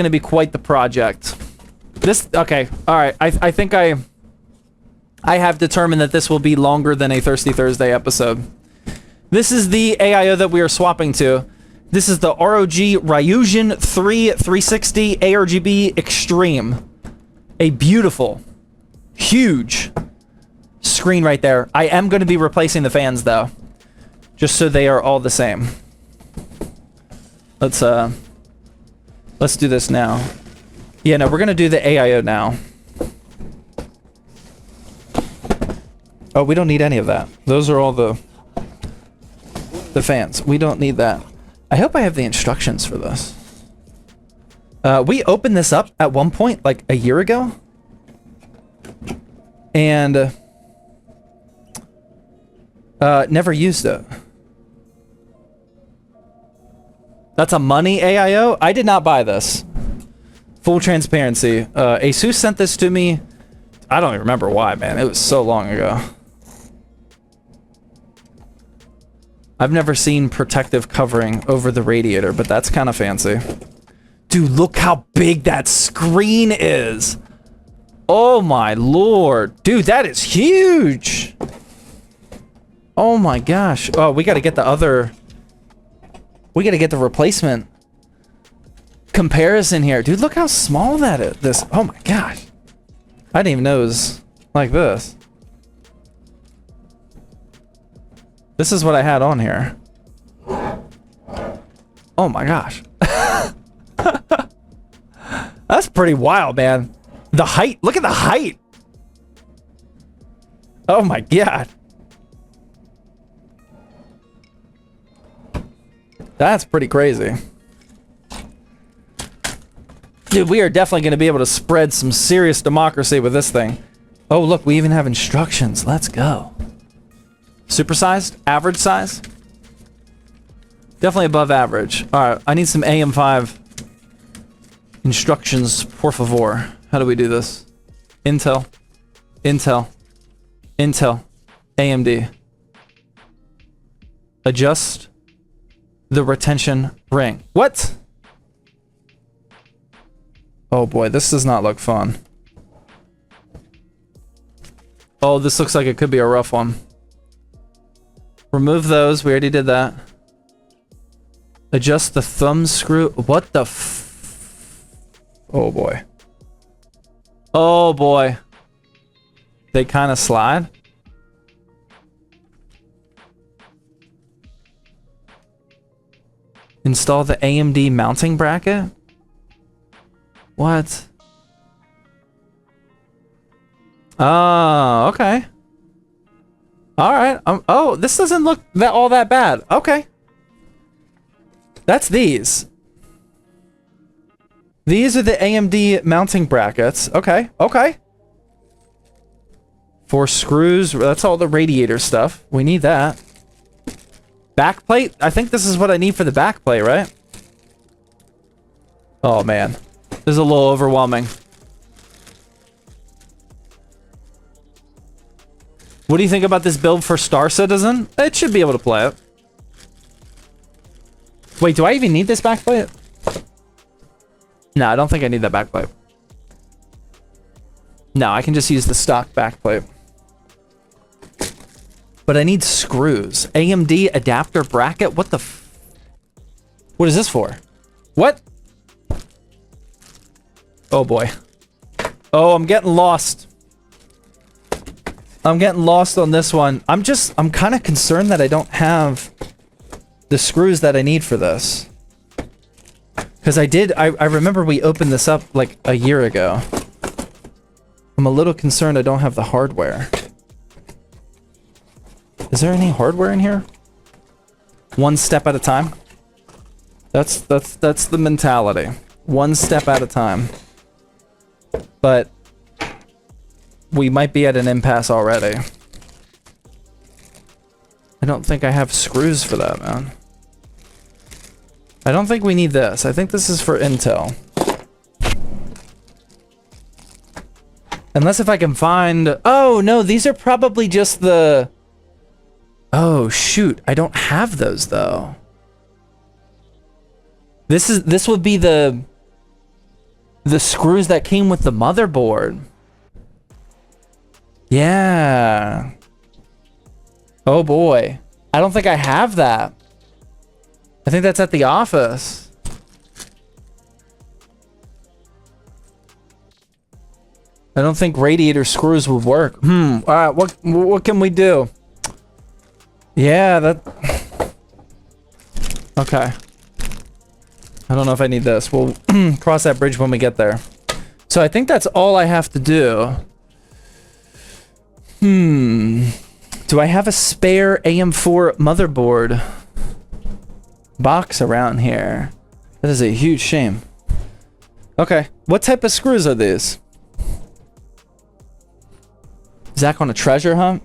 to be quite the project. Okay, all right. I think I have determined that this will be longer than a Thirsty Thursday episode. This is the AIO that we are swapping to. This is the ROG Ryzen 3 360 ARGB Extreme. A beautiful, huge screen right there. I am going to be replacing the fans though, just so they are all the same. Let's do this now. Yeah, no, we're going to do the AIO now. Oh, we don't need any of that. Those are all the fans. We don't need that. I hope I have the instructions for this. We opened this up at one point, like a year ago. And never used it. That's a money AIO? I did not buy this. Full transparency. Asus sent this to me. I don't even remember why, man. It was so long ago. I've never seen protective covering over the radiator, but that's kind of fancy. Dude, look how big that screen is. Oh my lord. Dude, that is huge. Oh my gosh. Oh, we got to get the other... We got to get the replacement comparison here. Dude, look how small that is. This... Oh my gosh. I didn't even know it was like this. This is what I had on here. Oh my gosh. That's pretty wild, man. The height. Look at the height. Oh my god. That's pretty crazy. Dude, we are definitely going to be able to spread some serious democracy with this thing. Oh, look, we even have instructions. Let's go. Supersized? Average size? Definitely above average. Alright, I need some AM5 instructions, por favor. How do we do this? Intel. Intel. Intel. AMD. Adjust the retention ring. What? Oh boy, this does not look fun. Oh, this looks like it could be a rough one. Remove those. We already did that. Adjust the thumb screw. What the f... Oh boy. Oh boy. They kind of slide. Install the AMD mounting bracket? What? Oh, okay. Alright. Oh, this doesn't look all that bad. Okay. That's these. These are the AMD mounting brackets. Okay, okay. 4 screws. That's all the radiator stuff. We need that. Backplate? I think this is what I need for the backplate, right? Oh, man. This is a little overwhelming. What do you think about this build for Star Citizen? It should be able to play it. Wait, do I even need this backplate? No, I don't think I need that backplate. No, I can just use the stock backplate. But I need screws. AMD adapter bracket? What the f... What is this for? What? Oh boy. Oh, I'm getting lost. I'm getting lost on this one. I'm kind of concerned that I don't have the screws that I need for this. Because I remember we opened this up like a year ago. I'm a little concerned I don't have the hardware. Is there any hardware in here? One step at a time. That's the mentality. One step at a time. But we might be at an impasse already. I don't think I have screws for that, man. I don't think we need this. I think this is for intel. Unless if I can find... Oh, no, these are probably just the... Oh, shoot. I don't have those, though. This would be the screws that came with the motherboard. Yeah. Oh, boy. I don't think I have that. I think that's at the office. I don't think radiator screws would work. All right, what can we do? Yeah, that... Okay. I don't know if I need this. We'll cross that bridge when we get there. So I think that's all I have to do. Do I have a spare AM4 motherboard box around here? That is a huge shame. Okay, what type of screws are these? Zach on a treasure hunt?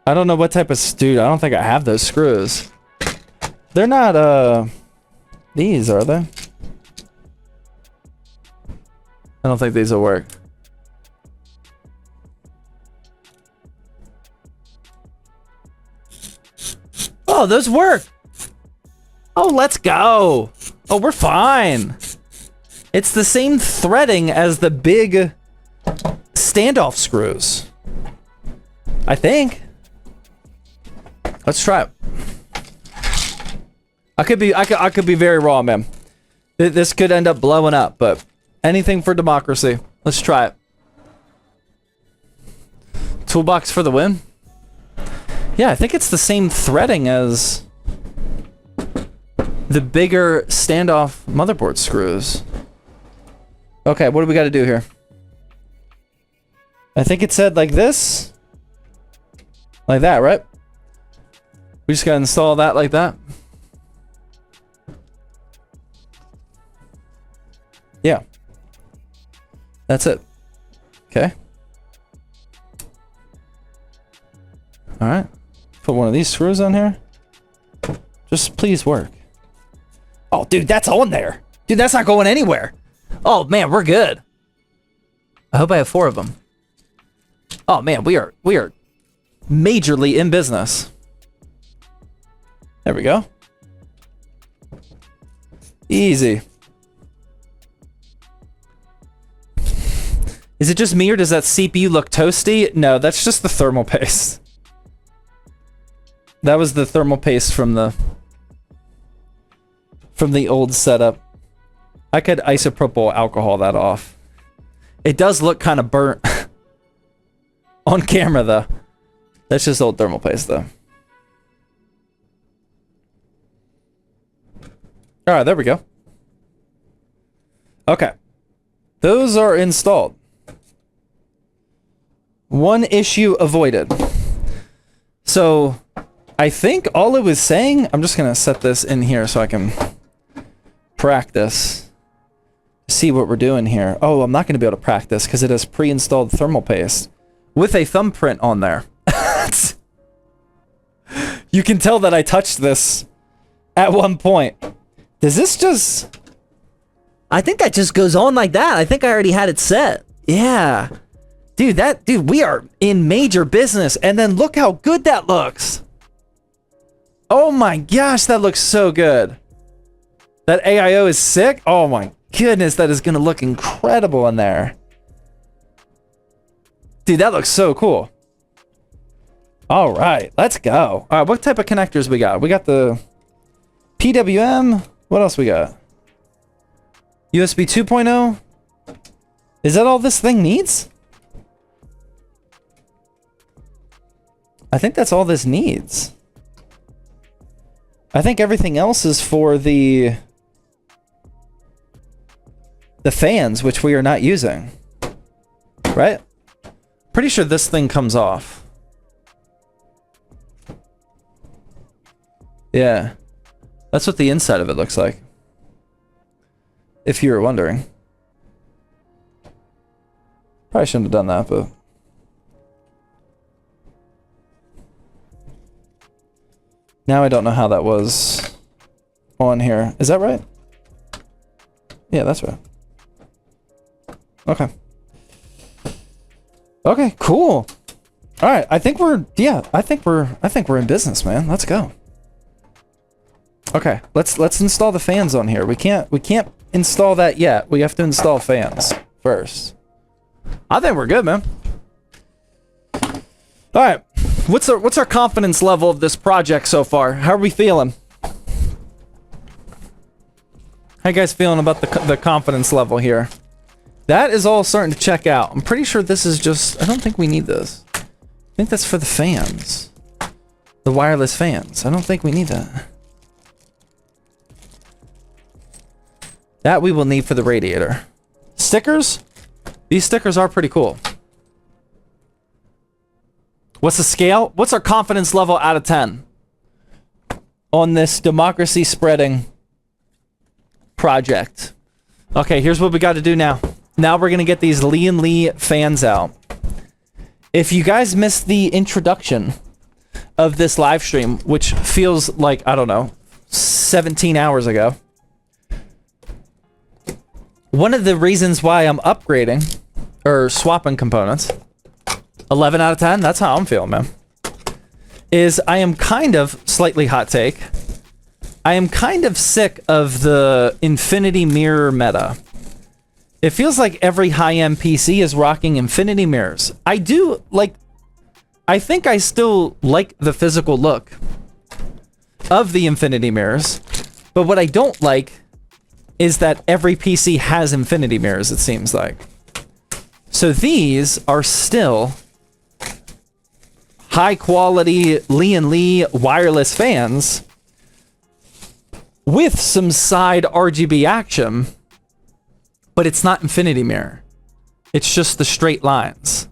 I don't know what type of... Dude, I don't think I have those screws. They're not, these, are they? I don't think these will work. Oh, those work! Oh, let's go! Oh, we're fine! It's the same threading as the big standoff screws. I think. Let's try it. I could be very wrong, man. This could end up blowing up, but anything for democracy. Let's try it. Toolbox for the win? Yeah, I think it's the same threading as the bigger standoff motherboard screws. Okay, what do we got to do here? I think it said like this. Like that, right? We just gotta install that like that. Yeah. That's it. Okay. Alright. Put one of these screws on here. Just please work. Oh, dude, that's on there. Dude, that's not going anywhere. Oh, man, we're good. I hope I have 4 of them. Oh, man, we are majorly in business. There we go. Easy. Is it just me or does that CPU look toasty? No, that's just the thermal paste. That was the thermal paste from the old setup. I could isopropyl alcohol that off. It does look kind of burnt on camera though. That's just old thermal paste though. All right, there we go. Okay. Those are installed. One issue avoided. So, I think all it was saying... I'm just going to set this in here so I can practice. See what we're doing here. Oh, I'm not going to be able to practice because it has pre-installed thermal paste with a thumbprint on there. You can tell that I touched this at one point. Does this just... I think that just goes on like that. I think I already had it set. Yeah. Dude, we are in major business. And then look how good that looks. Oh my gosh, that looks so good. That AIO is sick. Oh my goodness, that is going to look incredible in there. Dude, that looks so cool. All right, let's go. All right, what type of connectors we got? We got the PWM. What else we got? USB 2.0. Is that all this thing needs? I think that's all this needs. I think everything else is for the the fans, which we are not using. Right? Pretty sure this thing comes off. Yeah. That's what the inside of it looks like. If you were wondering. Probably shouldn't have done that, but... Now I don't know how that was on here. Is that right? Yeah, that's right. Okay. Okay, cool. All right, I think we're in business, man. Let's go. Okay, let's install the fans on here. We can't install that yet. We have to install fans first. I think we're good, man. All right. What's our confidence level of this project so far? How are we feeling? How you guys feeling about the confidence level here? That is all starting to check out. I'm pretty sure this is just... I don't think we need this. I think that's for the fans. The wireless fans. I don't think we need that. That we will need for the radiator. Stickers? These stickers are pretty cool. What's the scale? What's our confidence level out of 10 on this democracy spreading project? Okay, here's what we got to do now. Now we're going to get these Lee fans out. If you guys missed the introduction of this live stream, which feels like, I don't know, 17 hours ago, one of the reasons why I'm upgrading or swapping components, 11 out of 10, that's how I'm feeling, man, is I am kind of, slightly hot take, I am kind of sick of the infinity mirror meta. It feels like every high-end PC is rocking infinity mirrors. I think I still like the physical look of the infinity mirrors, but what I don't like is that every PC has infinity mirrors, it seems like. So these are still high-quality Lee wireless fans with some side RGB action, but it's not infinity mirror. It's just the straight lines.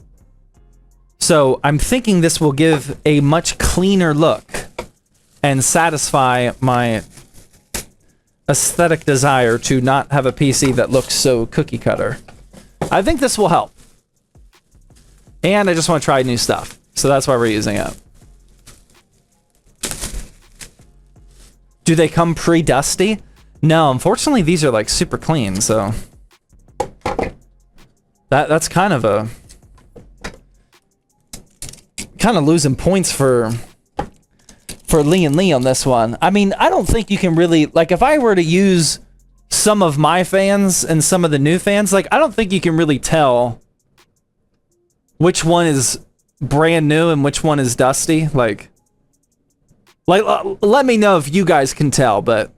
So I'm thinking this will give a much cleaner look and satisfy my aesthetic desire to not have a PC that looks so cookie cutter. I think this will help. And I just want to try new stuff. So that's why we're using it. Do they come pre-dusty? No, unfortunately these are like super clean, so... That's kind of a... kind of losing points for Lee on this one. I mean, I don't think you can really... Like, if I were to use some of my fans and some of the new fans, like, I don't think you can really tell which one is brand new and which one is dusty. Like let me know if you guys can tell, but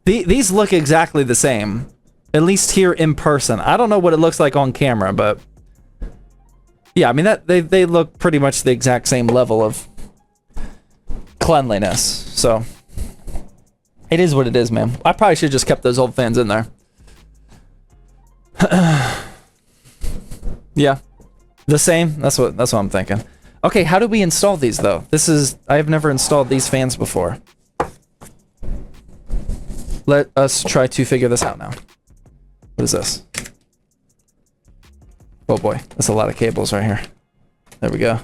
these look exactly the same. At least here in person. I don't know what it looks like on camera, but yeah, I mean that they look pretty much the exact same level of cleanliness. So it is what it is, man. I probably should have just kept those old fans in there. Yeah. The same? That's what I'm thinking. Okay, how do we install these though? I have never installed these fans before. Let us try to figure this out now. What is this? Oh boy, that's a lot of cables right here. There we go.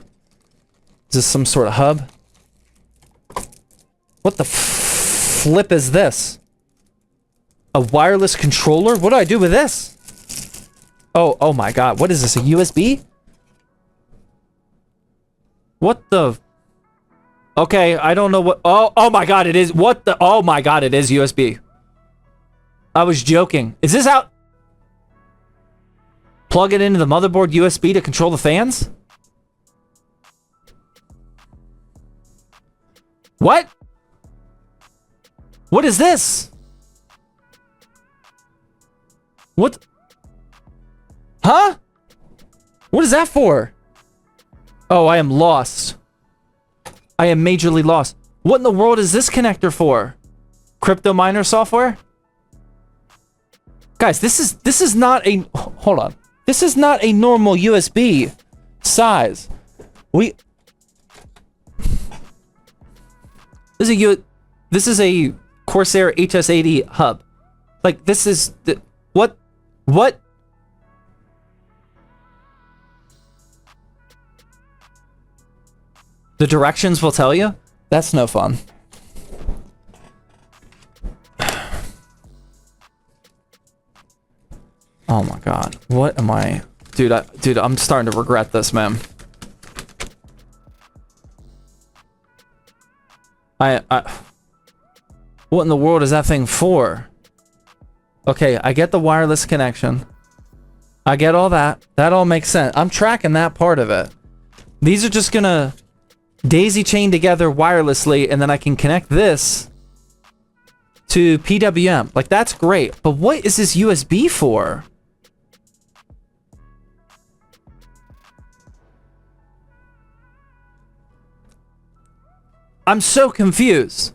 Is this some sort of hub? What the flip is this? A wireless controller? What do I do with this? Oh my god, what is this, a USB? What the... Okay, I don't know what... Oh my god, it is... What the... Oh my god, it is USB. I was joking. Is this out... Plug it into the motherboard USB to control the fans? What? What is this? What? Huh? What is that for? Oh, I am lost. I am majorly lost. What in the world is this connector for? Crypto miner software? Guys, this is not a, hold on. This is not a normal USB size. This is a Corsair HS80 hub. Like, this is what? The directions will tell you? That's no fun. Oh my god. What am I? Dude, I'm starting to regret this, man. What in the world is that thing for? Okay, I get the wireless connection. I get all that. That all makes sense. I'm tracking that part of it. These are just gonna daisy chain together wirelessly, and then I can connect this to PWM. Like, that's great. But what is this USB for? I'm so confused.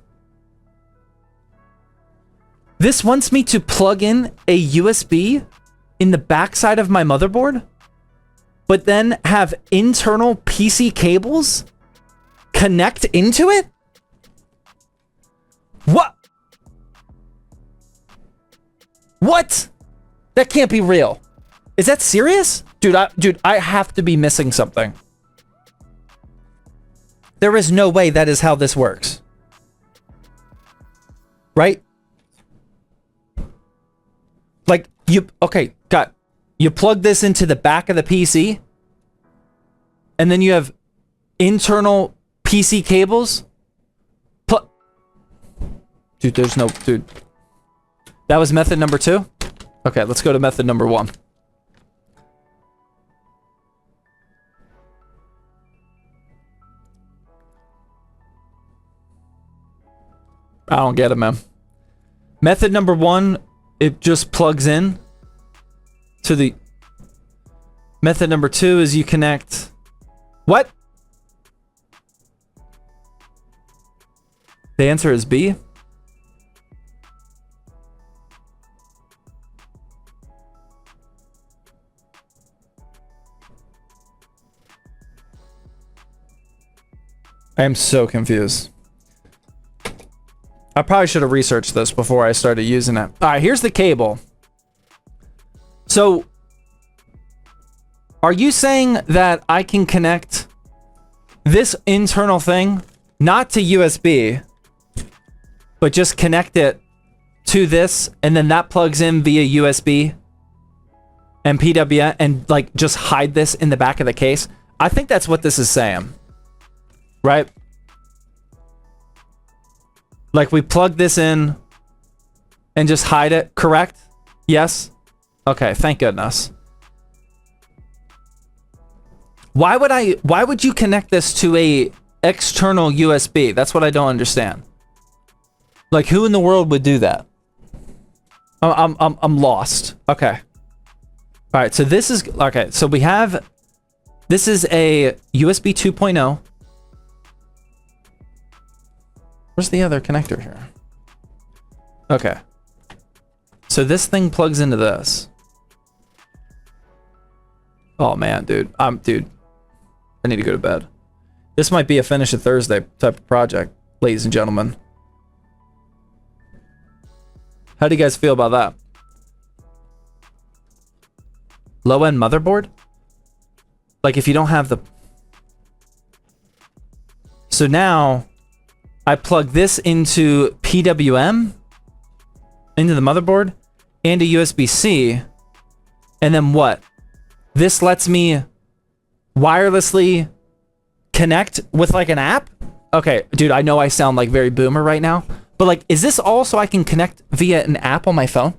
This wants me to plug in a USB in the backside of my motherboard, but then have internal PC cables connect into it? What? What? That can't be real. Is that serious? Dude, I have to be missing something. There is no way that is how this works. Right? Like, okay, you plug this into the back of the PC, and then you have internal PC cables. Dude, dude. That was method number 2? Okay, let's go to method number 1. I don't get it, man. Method number 1, it just plugs in to the... Method number 2 is you connect... What? The answer is B. I am so confused. I probably should have researched this before I started using it. All right, here's the cable. So, are you saying that I can connect this internal thing, not to USB, but just connect it to this, and then that plugs in via USB and PWM, and like just hide this in the back of the case? I think that's what this is saying. Right? Like, we plug this in and just hide it, correct? Yes? Okay, thank goodness. Why would you connect this to a external USB? That's what I don't understand. Like, who in the world would do that? I'm lost. Okay. All right, so this is, okay, so we have, this is a USB 2.0. Where's the other connector here? Okay. So this thing plugs into this. Oh man, dude. I need to go to bed. This might be a finish it Thursday type of project, ladies and gentlemen. How do you guys feel about that? Low-end motherboard? Like, if you don't have the... So now... I plug this into PWM, into the motherboard, and a USB-C, and then what? This lets me wirelessly connect with like an app? Okay, dude, I know I sound like very boomer right now, but like, is this all so I can connect via an app on my phone?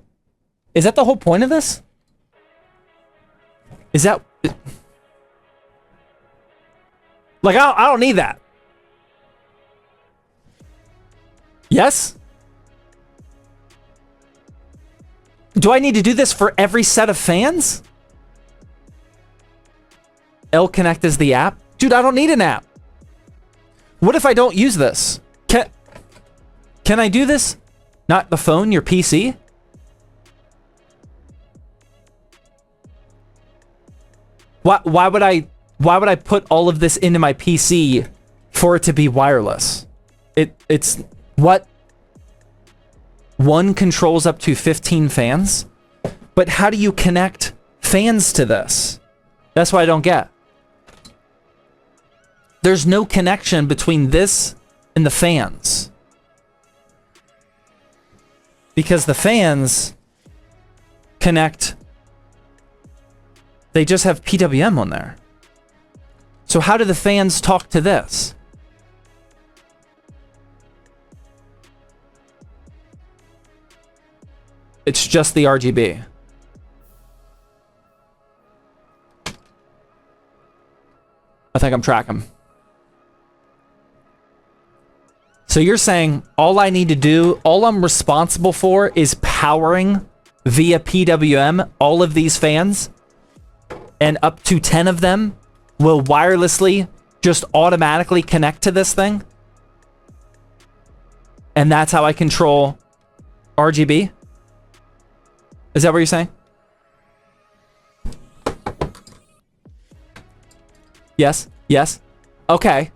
Is that the whole point of this? Is that... Like, I don't need that. Yes? Do I need to do this for every set of fans? L-Connect is the app? Dude, I don't need an app. What if I don't use this? Can I do this? Not the phone, your PC? Why would I put all of this into my PC for it to be wireless? It's what? One controls up to 15 fans? But how do you connect fans to this? That's what I don't get. There's no connection between this and the fans. Because the fans connect... They just have PWM on there. So how do the fans talk to this? It's just the RGB. I think I'm tracking. So you're saying all I need to do, all I'm responsible for is powering via PWM all of these fans, and up to 10 of them will wirelessly just automatically connect to this thing? And that's how I control RGB? Is that what you're saying? Yes? Yes? Okay.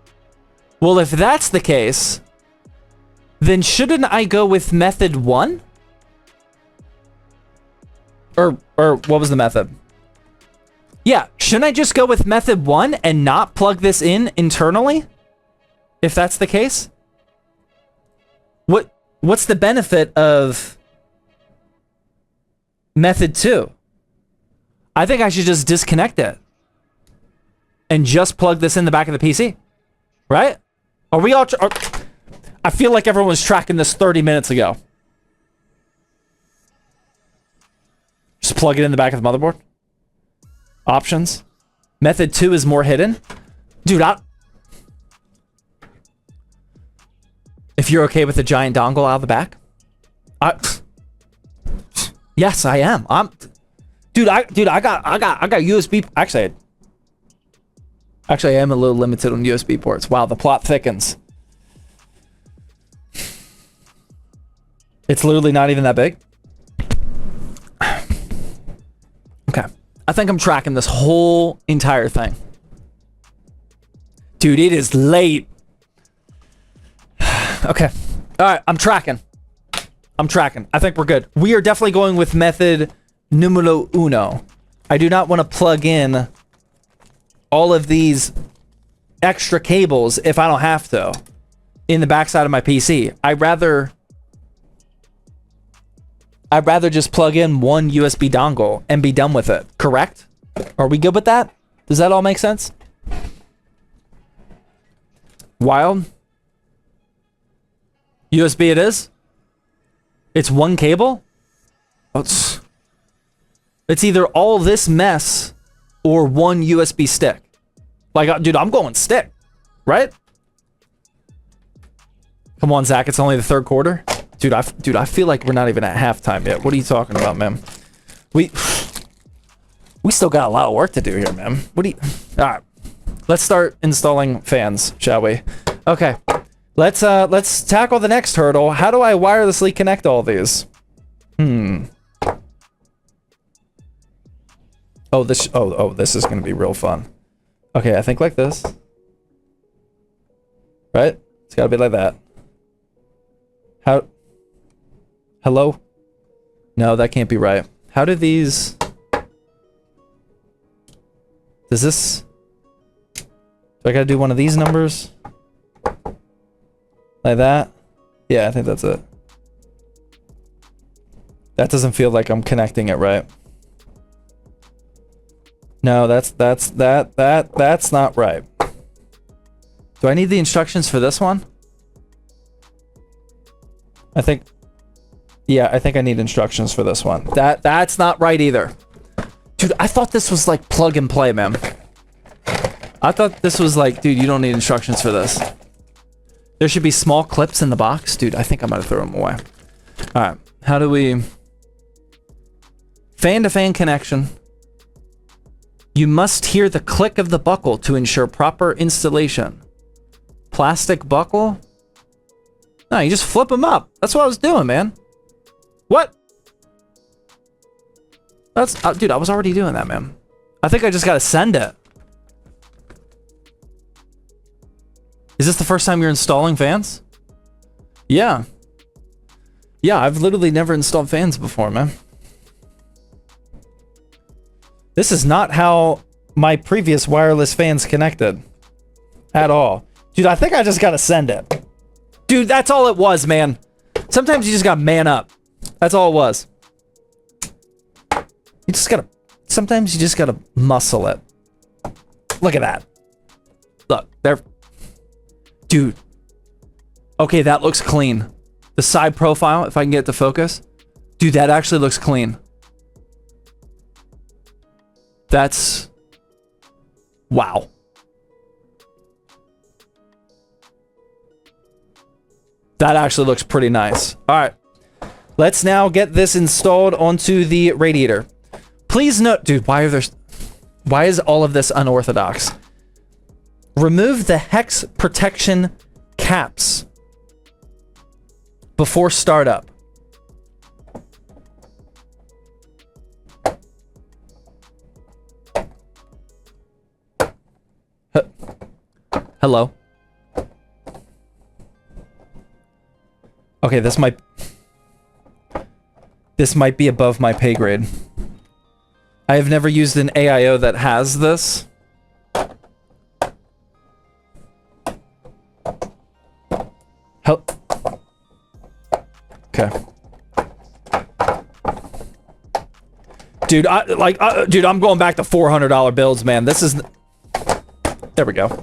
Well, if that's the case, then shouldn't I go with method 1? Or what was the method? Yeah, shouldn't I just go with method 1 and not plug this in internally? If that's the case? What's the benefit of method 2? I think I should just disconnect it and just plug this in the back of the PC, right? Are we all... I feel like everyone was tracking this 30 minutes ago. Just plug it in the back of the motherboard. Options. Method 2 is more hidden. Dude, if you're okay with the giant dongle out of the back. Yes, I am. Dude, I got USB. Actually, I am a little limited on USB ports. Wow, the plot thickens. It's literally not even that big. Okay. I think I'm tracking this whole entire thing. Dude, it is late. Okay. All right, I'm tracking. I think we're good. We are definitely going with method numero uno. I do not want to plug in all of these extra cables if I don't have to in the backside of my PC. I'd rather just plug in one USB dongle and be done with it. Correct? Are we good with that? Does that all make sense? Wild? USB it is? It's one cable? It's either all this mess or one USB stick. Like, dude, I'm going stick, right? Come on, Zach, it's only the third quarter. Dude, I feel like we're not even at halftime yet. What are you talking about, man? We still got a lot of work to do here, man. All right. Let's start installing fans, shall we? Okay. Let's tackle the next hurdle. How do I wirelessly connect all these? Oh, this is gonna be real fun. Okay, I think like this. Right? It's gotta be like that. Hello? No, that can't be right. How do these... Does this... Do I gotta do one of these numbers? Like that? Yeah, I think that's it. That doesn't feel like I'm connecting it right. No, that's not right. Do I need the instructions for this one? Yeah, I think I need instructions for this one. That's not right either. Dude, I thought this was like plug and play, man. I thought this was like, dude, you don't need instructions for this. There should be small clips in the box. Dude, I think I'm gonna throw them away. All right, how do we... Fan-to-fan connection. You must hear the click of the buckle to ensure proper installation. Plastic buckle? No, you just flip them up. That's what I was doing, man. What? That's... dude, I was already doing that, man. I think I just gotta send it. Is this the first time you're installing fans? Yeah. Yeah, I've literally never installed fans before, man. This is not how my previous wireless fans connected. At all. Dude, I think I just gotta send it. Dude, that's all it was, man. Sometimes you just gotta man up. That's all it was. You just gotta... Sometimes you just gotta muscle it. Look at that. Look, there... Dude. Okay, that looks clean. The side profile, if I can get it to focus. Dude, that actually looks clean. That's... Wow. That actually looks pretty nice. All right. Let's now get this installed onto the radiator. Please note... Dude, why is all of this unorthodox? Remove the hex protection caps before startup. Hello. Okay, this might be above my pay grade. I have never used an AIO that has this. Okay. Dude, dude, I'm going back to $400 builds, man. This is... There we go.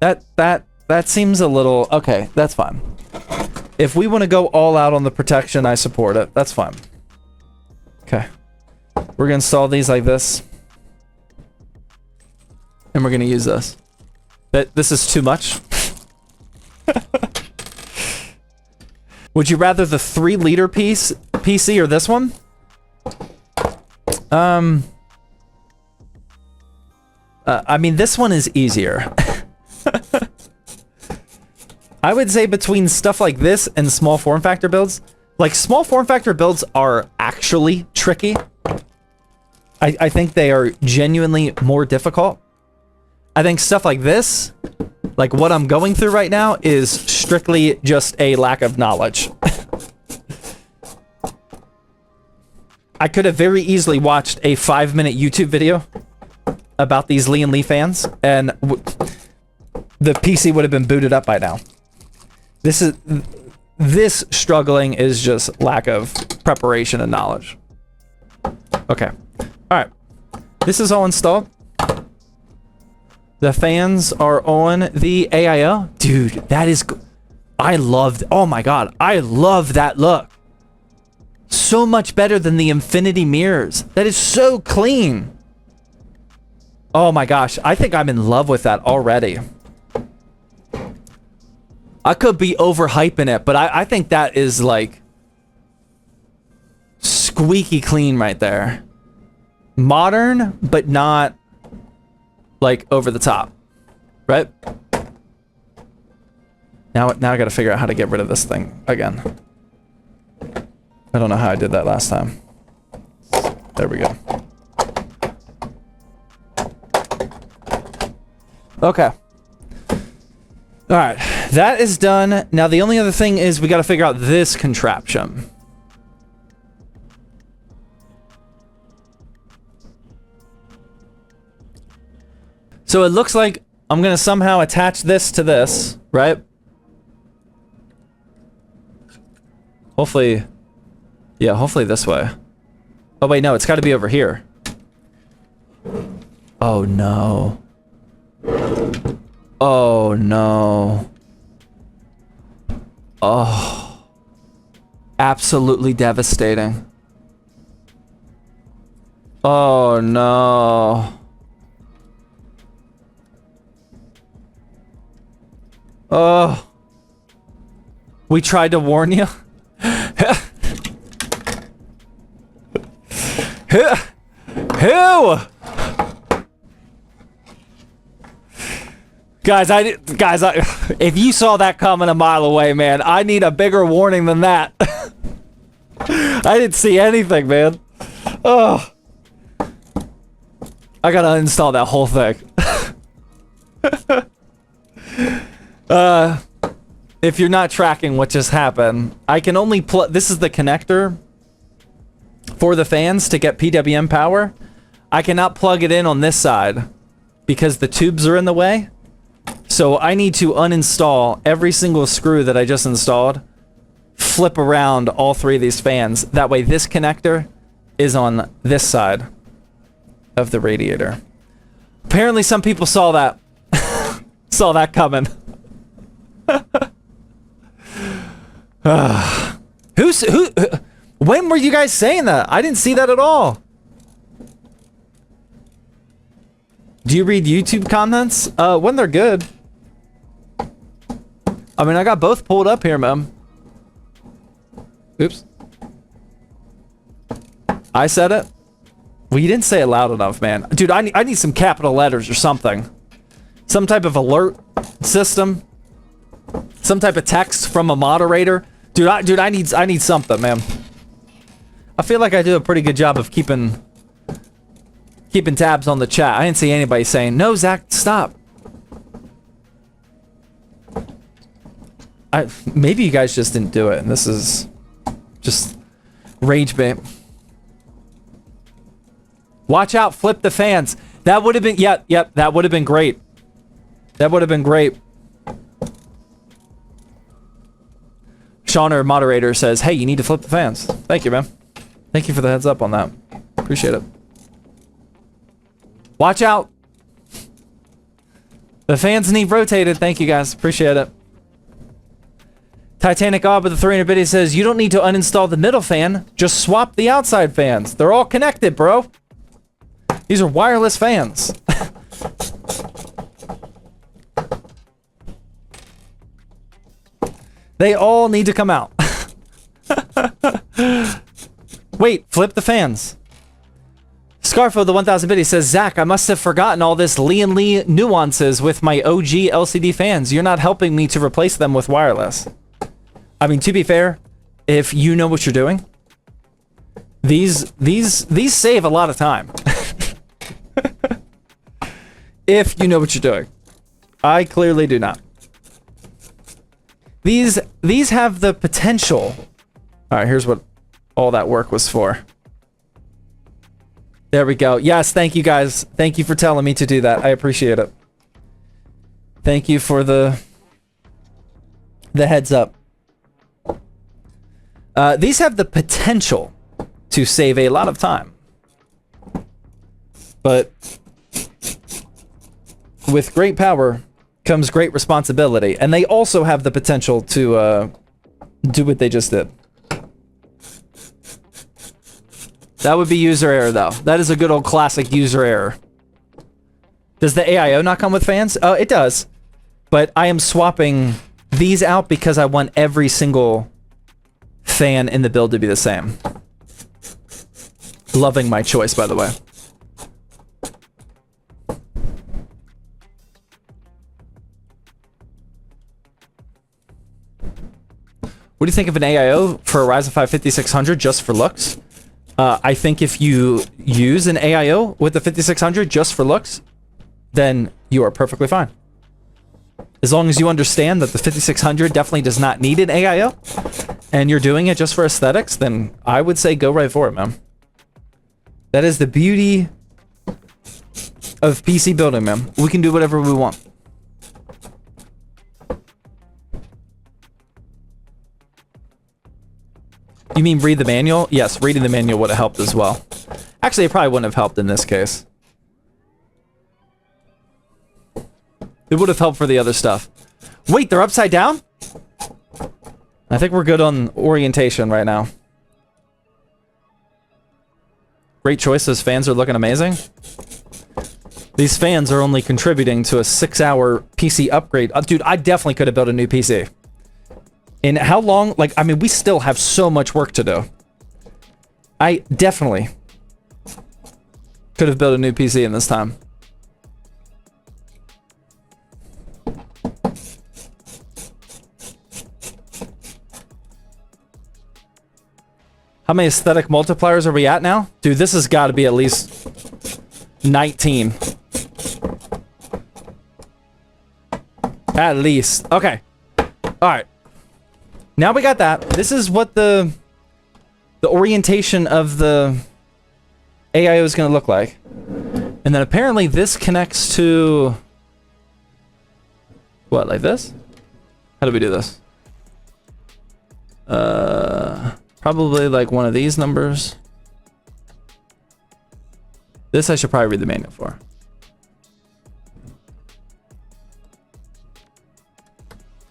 That seems a little... Okay, that's fine. If we want to go all out on the protection, I support it. That's fine. Okay. We're going to install these like this. And we're going to use this. This is too much. Would you rather the 3-liter PC or this one? I mean, this one is easier. I would say between stuff like this and small form factor builds, like small form factor builds are actually tricky. I think they are genuinely more difficult. I think stuff like this, like what I'm going through right now, is strictly just a lack of knowledge. I could have very easily watched a 5-minute YouTube video about these Lee and Lee fans, and the PC would have been booted up by now. This struggling is just lack of preparation and knowledge. Okay. Alright. This is all installed. The fans are on the AIO. Dude, that is... I loved... Oh my god. I love that look. So much better than the infinity mirrors. That is so clean. Oh my gosh. I think I'm in love with that already. I could be overhyping it, but I think that is like... squeaky clean right there. Modern, but not... like over the top, right? Now I gotta figure out how to get rid of this thing again. I don't know how I did that last time. There we go. Okay. All right, that is done. Now the only other thing is we gotta figure out this contraption. So it looks like I'm gonna somehow attach this to this, right? Hopefully, yeah, hopefully this way. Oh wait, no, it's gotta be over here. Oh no. Oh no. Oh. Absolutely devastating. Oh no. Oh. We tried to warn you. Who? Guys, if you saw that coming a mile away, man, I need a bigger warning than that. I didn't see anything, man. Oh. I gotta uninstall that whole thing. If you're not tracking what just happened, I can only plug... This is the connector for the fans to get PWM power. I cannot plug it in on this side because the tubes are in the way. So I need to uninstall every single screw that I just installed, flip around all 3 of these fans. That way this connector is on this side of the radiator. Apparently some people saw that. Saw that coming. Who? When were you guys saying that? I didn't see that at all. Do you read YouTube comments? When they're good. I mean, I got both pulled up here, man. Oops. I said it. Well, you didn't say it loud enough, man. Dude, I need some capital letters or something. Some type of alert system. Some type of text from a moderator. Dude, I need something, man. I feel like I do a pretty good job of keeping tabs on the chat. I didn't see anybody saying, "No, Zach, stop." Maybe you guys just didn't do it, and this is just rage bait. Watch out, flip the fans. That would have been, yep, that would have been great. That would have been great. Sean, our moderator, says, "Hey, you need to flip the fans." Thank you, man. Thank you for the heads up on that. Appreciate it. Watch out. The fans need rotated. Thank you, guys. Appreciate it. Titanic Odd with the 300 biddy says, "You don't need to uninstall the middle fan. Just swap the outside fans. They're all connected, bro. These are wireless fans." They all need to come out. Wait, flip the fans. Scarfo, the 1000 biddy says, "Zach, I must have forgotten all this Lee and Lee nuances with my OG LCD fans. You're not helping me to replace them with wireless." I mean, to be fair, if you know what you're doing, these save a lot of time. If you know what you're doing. I clearly do not. These have the potential. All right, here's what all that work was for. There we go. Yes, thank you guys. Thank you for telling me to do that. I appreciate it. Thank you for the heads up. These have the potential to save a lot of time. But with great power comes great responsibility. And they also have the potential to do what they just did. That would be user error, though. That is a good old classic user error. Does the AIO not come with fans? Oh, it does. But I am swapping these out because I want every single fan in the build to be the same. Loving my choice, by the way. What do you think of an AIO for a Ryzen 5 5600 just for looks? I think if you use an AIO with the 5600 just for looks, then you are perfectly fine. As long as you understand that the 5600 definitely does not need an AIO, and you're doing it just for aesthetics, then I would say go right for it, man. That is the beauty of PC building, man. We can do whatever we want. You mean read the manual? Yes, reading the manual would have helped as well. Actually, it probably wouldn't have helped in this case. It would have helped for the other stuff. Wait, they're upside down? I think we're good on orientation right now. Great choice. Those fans are looking amazing. These fans are only contributing to a 6-hour PC upgrade. Dude, I definitely could have built a new PC. In how long? Like, I mean, we still have so much work to do. I definitely could have built a new PC in this time. How many aesthetic multipliers are we at now? Dude, this has got to be at least 19. At least. Okay. Alright. Now we got that. This is what the orientation of the AIO is going to look like. And then apparently this connects to... What, like this? How do we do this? Probably like one of these numbers. This I should probably read the manual for.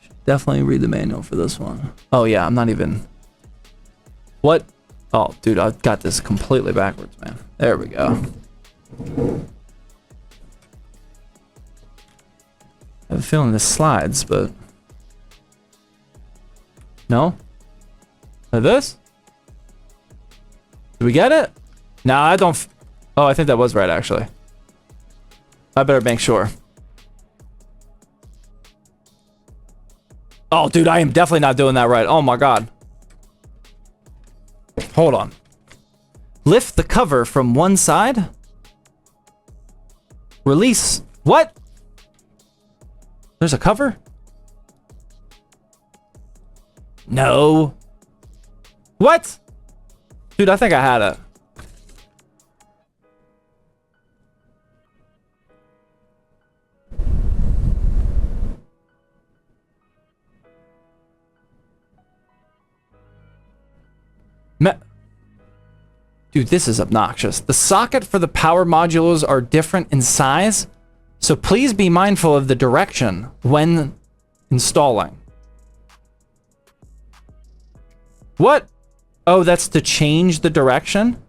Should definitely read the manual for this one. Oh yeah, I'm not even... What? Oh, dude, I've got this completely backwards, man. There we go. I have a feeling this slides, but... No? Like this? Did we get it? No, I don't... Oh, I think that was right, actually. I better make sure. Oh, dude, I am definitely not doing that right. Oh, my God. Hold on. Lift the cover from one side. Release... What? There's a cover? No. What? Dude, I think I had it. Dude, this is obnoxious. The socket for the power modules are different in size, so please be mindful of the direction when installing. What? Oh, that's to change the direction?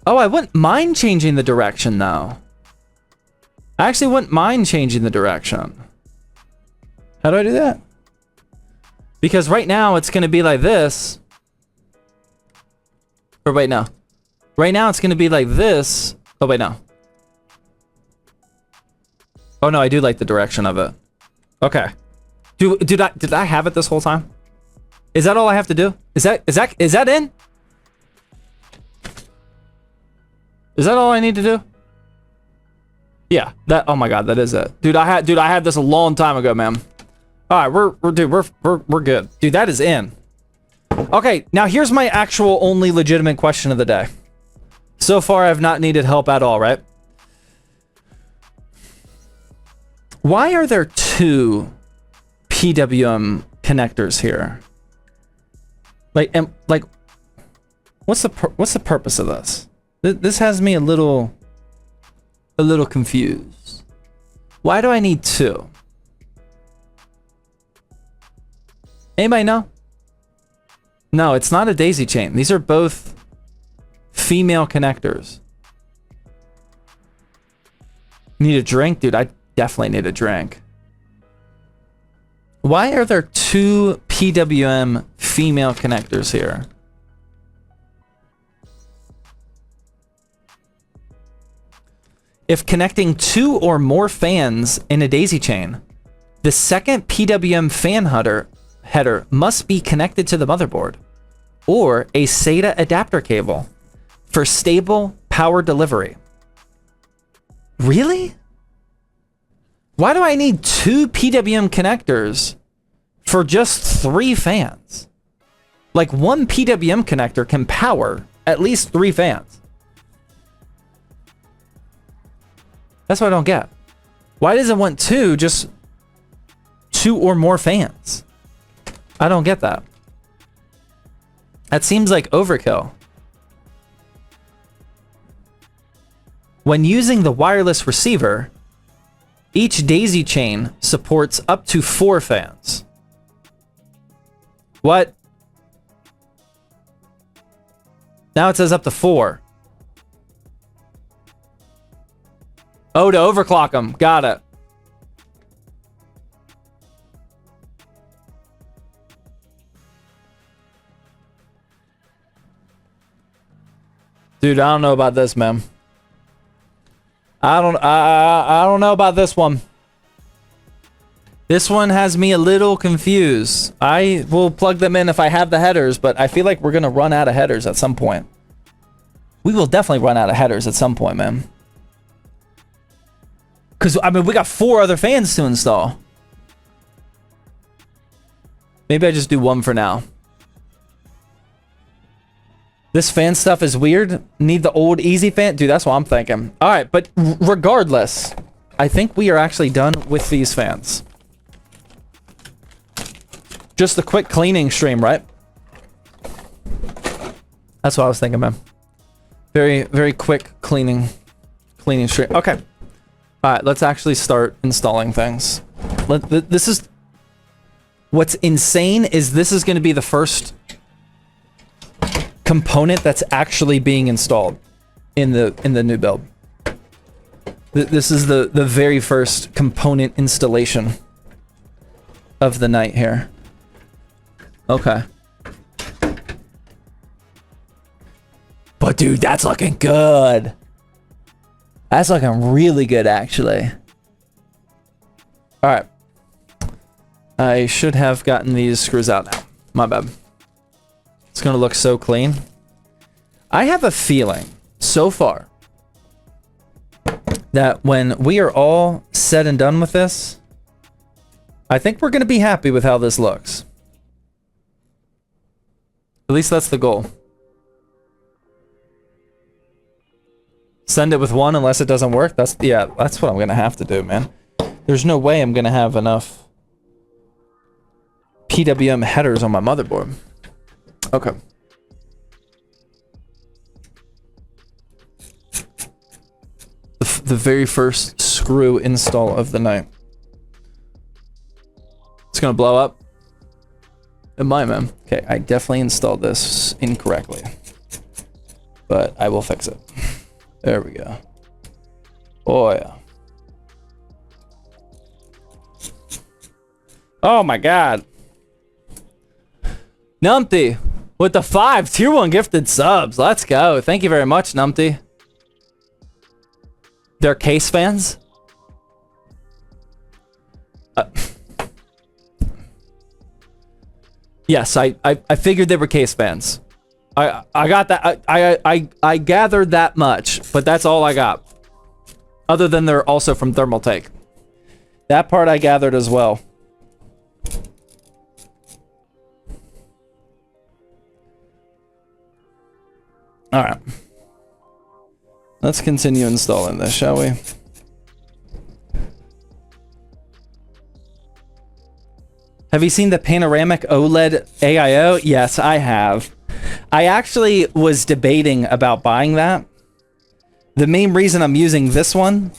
Oh, I wouldn't mind changing the direction, though. I actually wouldn't mind changing the direction. How do I do that? Because right now, it's going to be like this. Or wait, no. Right now, it's going to be like this. Oh, wait, no. Oh, no, I do like the direction of it. Okay. Did I have it this whole time? Is that all I have to do? Is that in? Is that all I need to do? Yeah, oh my God, that is it. Dude, I had this a long time ago, man. All right, we're good. Dude, that is in. Okay, now here's my actual only legitimate question of the day. So far, I've not needed help at all, right? Why are there two PWM connectors here? Like, what's the purpose of this? This has me a little confused. Why do I need two? Anybody know? No, it's not a daisy chain. These are both female connectors. Need a drink? Dude, I definitely need a drink. Why are there two PWM female connectors here? If connecting two or more fans in a daisy chain, the second PWM fan header must be connected to the motherboard or a SATA adapter cable for stable power delivery. Really? Why do I need two PWM connectors for just 3 fans? Like, one PWM connector can power at least 3 fans. That's what I don't get. Why does it want just 2 or more fans? I don't get that. That seems like overkill. When using the wireless receiver, each daisy chain supports up to 4 fans. What? Now it says up to 4. Oh, to overclock them. Got it. Dude, I don't know about this, man. I don't know about this one. This one has me a little confused. I will plug them in if I have the headers, but I feel like we're gonna run out of headers at some point. We will definitely run out of headers at some point, man. Because, I mean, we got 4 other fans to install. Maybe I just do one for now. This fan stuff is weird. Need the old easy fan? Dude, that's what I'm thinking. All right, but regardless, I think we are actually done with these fans. Just a quick cleaning stream, right? That's what I was thinking, man. Very, very quick cleaning stream. Okay. All right, let's actually start installing things. This is... What's insane is this is going to be the first component that's actually being installed in the new build. This is the very first component installation of the night here. Okay. But dude, that's looking good. That's looking really good, actually. All right. I should have gotten these screws out now. My bad. It's gonna look so clean. I have a feeling, so far, that when we are all said and done with this, I think we're gonna be happy with how this looks. At least that's the goal. Send it with one unless it doesn't work. That's what I'm gonna have to do, man. There's no way I'm gonna have enough PWM headers on my motherboard. Okay. The very first screw install of the night. It's gonna blow up. It might, man. Okay, I definitely installed this incorrectly, but I will fix it. There we go. Oh yeah. Oh my god. Numpty with the 5 tier 1 gifted subs. Let's go. Thank you very much, Numpty. They're case fans? Yes, I figured they were case fans. I got that. I gathered that much, but that's all I got. Other than they're also from Thermal Take. That part I gathered as well. All right. Let's continue installing this, shall we? Have you seen the panoramic OLED AIO? Yes, I have. I actually was debating about buying that. The main reason I'm using this one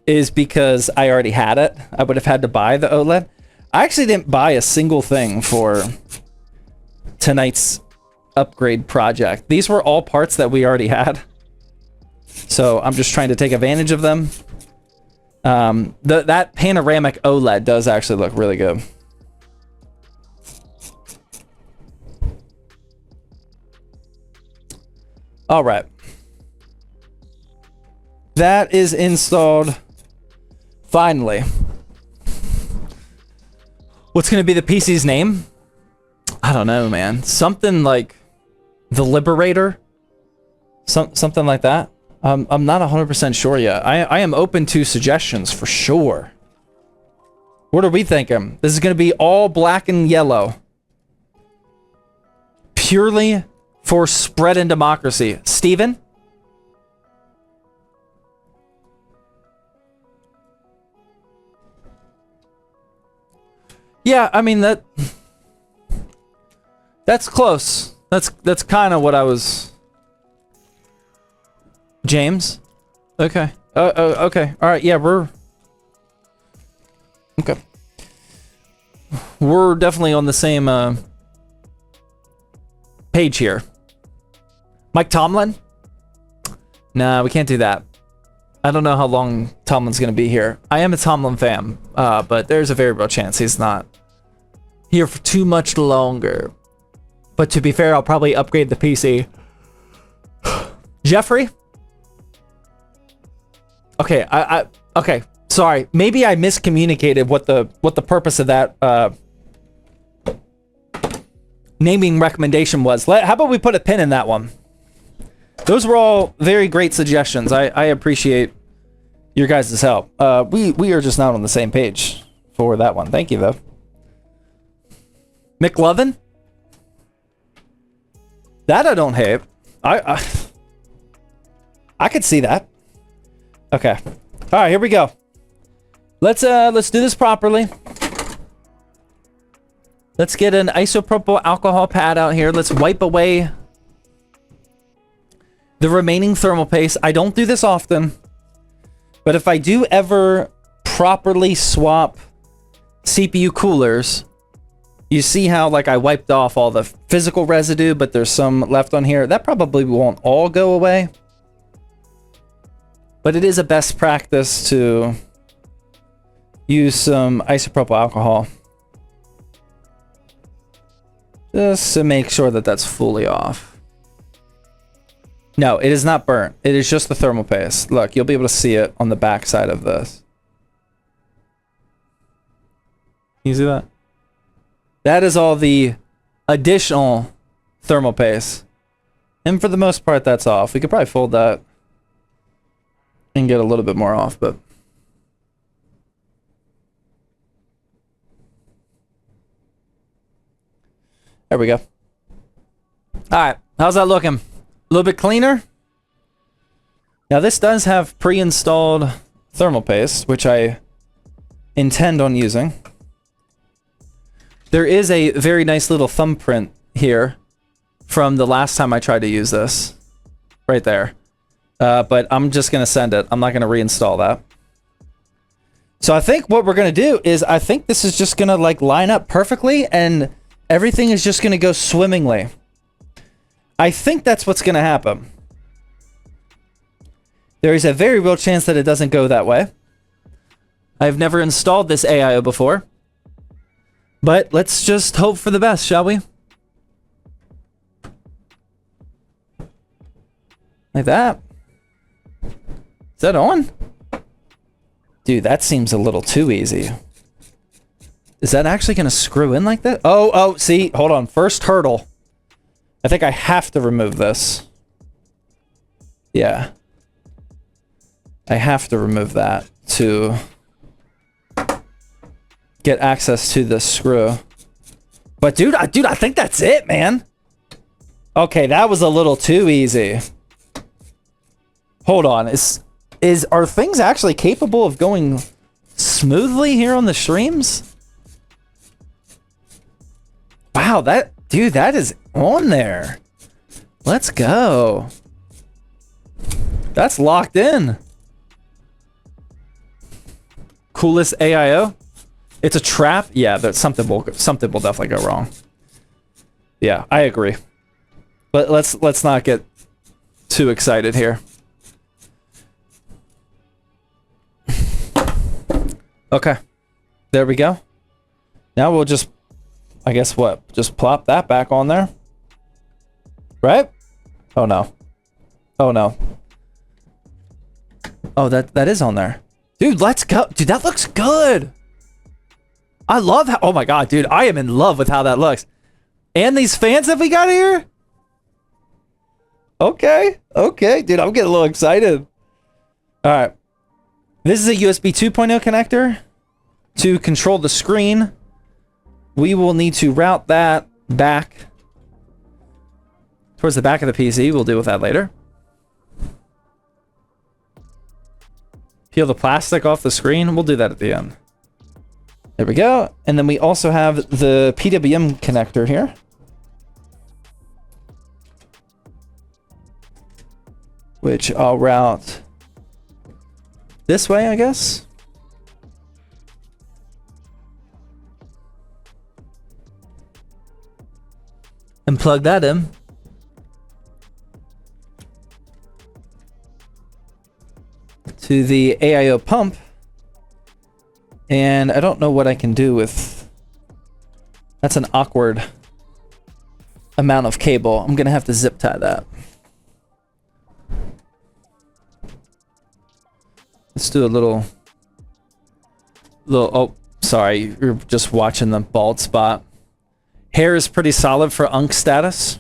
is because I already had it. I would have had to buy the OLED. I actually didn't buy a single thing for tonight's upgrade project. These were all parts that we already had. So I'm just trying to take advantage of them. That panoramic OLED does actually look really good. All right. That is installed. Finally. What's going to be the PC's name? I don't know, man. Something like the Liberator? Something like that? I'm not 100% sure yet. I am open to suggestions for sure. What are we thinking? This is going to be all black and yellow. Purely for spread and democracy. Steven? Yeah, I mean that's close. That's kind of what I was. James? Okay. Okay. All right. Yeah, we're okay. We're definitely on the same page here. Mike Tomlin? Nah, we can't do that. I don't know how long Tomlin's gonna be here. I am a Tomlin fan, but there's a very real chance he's not here for too much longer. But to be fair, I'll probably upgrade the PC. Jeffrey? Okay, okay. Sorry, maybe I miscommunicated what the purpose of that naming recommendation was. How about we put a pin in that one? Those were all very great suggestions. I appreciate your guys' help. We are just not on the same page for that one. Thank you, though. McLovin? That I don't hate. I could see that. Okay. All right, here we go. Let's do this properly. Let's get an isopropyl alcohol pad out here. Let's wipe away the remaining thermal paste. I don't do this often, but if I do ever properly swap CPU coolers, you see how like I wiped off all the physical residue, but there's some left on here. That probably won't all go away, but it is a best practice to use some isopropyl alcohol just to make sure that that's fully off. No, it is not burnt. It is just the thermal paste. Look, you'll be able to see it on the back side of this. Can you see that? That is all the additional thermal paste. And for the most part, that's off. We could probably fold that and get a little bit more off, but... There we go. All right, how's that looking? A little bit cleaner? Now this does have pre-installed thermal paste, which I intend on using. There is a very nice little thumbprint here from the last time I tried to use this. Right there. But I'm just going to send it. I'm not going to reinstall that. So I think what we're going to do is I think this is just going to like line up perfectly and everything is just going to go swimmingly. I think that's what's going to happen. There is a very real chance that it doesn't go that way. I've never installed this AIO before. But let's just hope for the best, shall we? Like that. Is that on? Dude, that seems a little too easy. Is that actually going to screw in like that? Oh, see, hold on. First hurdle. I think I have to remove this. Yeah. I have to remove that to get access to this screw. But dude, I think that's it, man. Okay, that was a little too easy. Hold on. Are things actually capable of going smoothly here on the streams? Wow, that is on there. Let's go. That's locked in. Coolest AIO? It's a trap? Yeah, there's something will definitely go wrong. Yeah, I agree. But let's not get too excited here. Okay. There we go. Now we'll just, I guess what? Just plop that back on there. Right? Oh no. Oh no. Oh, that is on there. Dude, let's go. Dude, that looks good. I love how, oh my god, dude, I am in love with how that looks. And these fans that we got here? Okay, dude, I'm getting a little excited. All right. This is a USB 2.0 connector to control the screen. We will need to route that back towards the back of the PC. We'll deal with that later. Peel the plastic off the screen. We'll do that at the end. There we go. And then we also have the PWM connector here. Which I'll route this way, I guess. And plug that in. To the AIO pump. And I don't know what I can do with... That's an awkward amount of cable. I'm going to have to zip tie that. Let's do a little... Oh, sorry. You're just watching the bald spot. Hair is pretty solid for UNC status.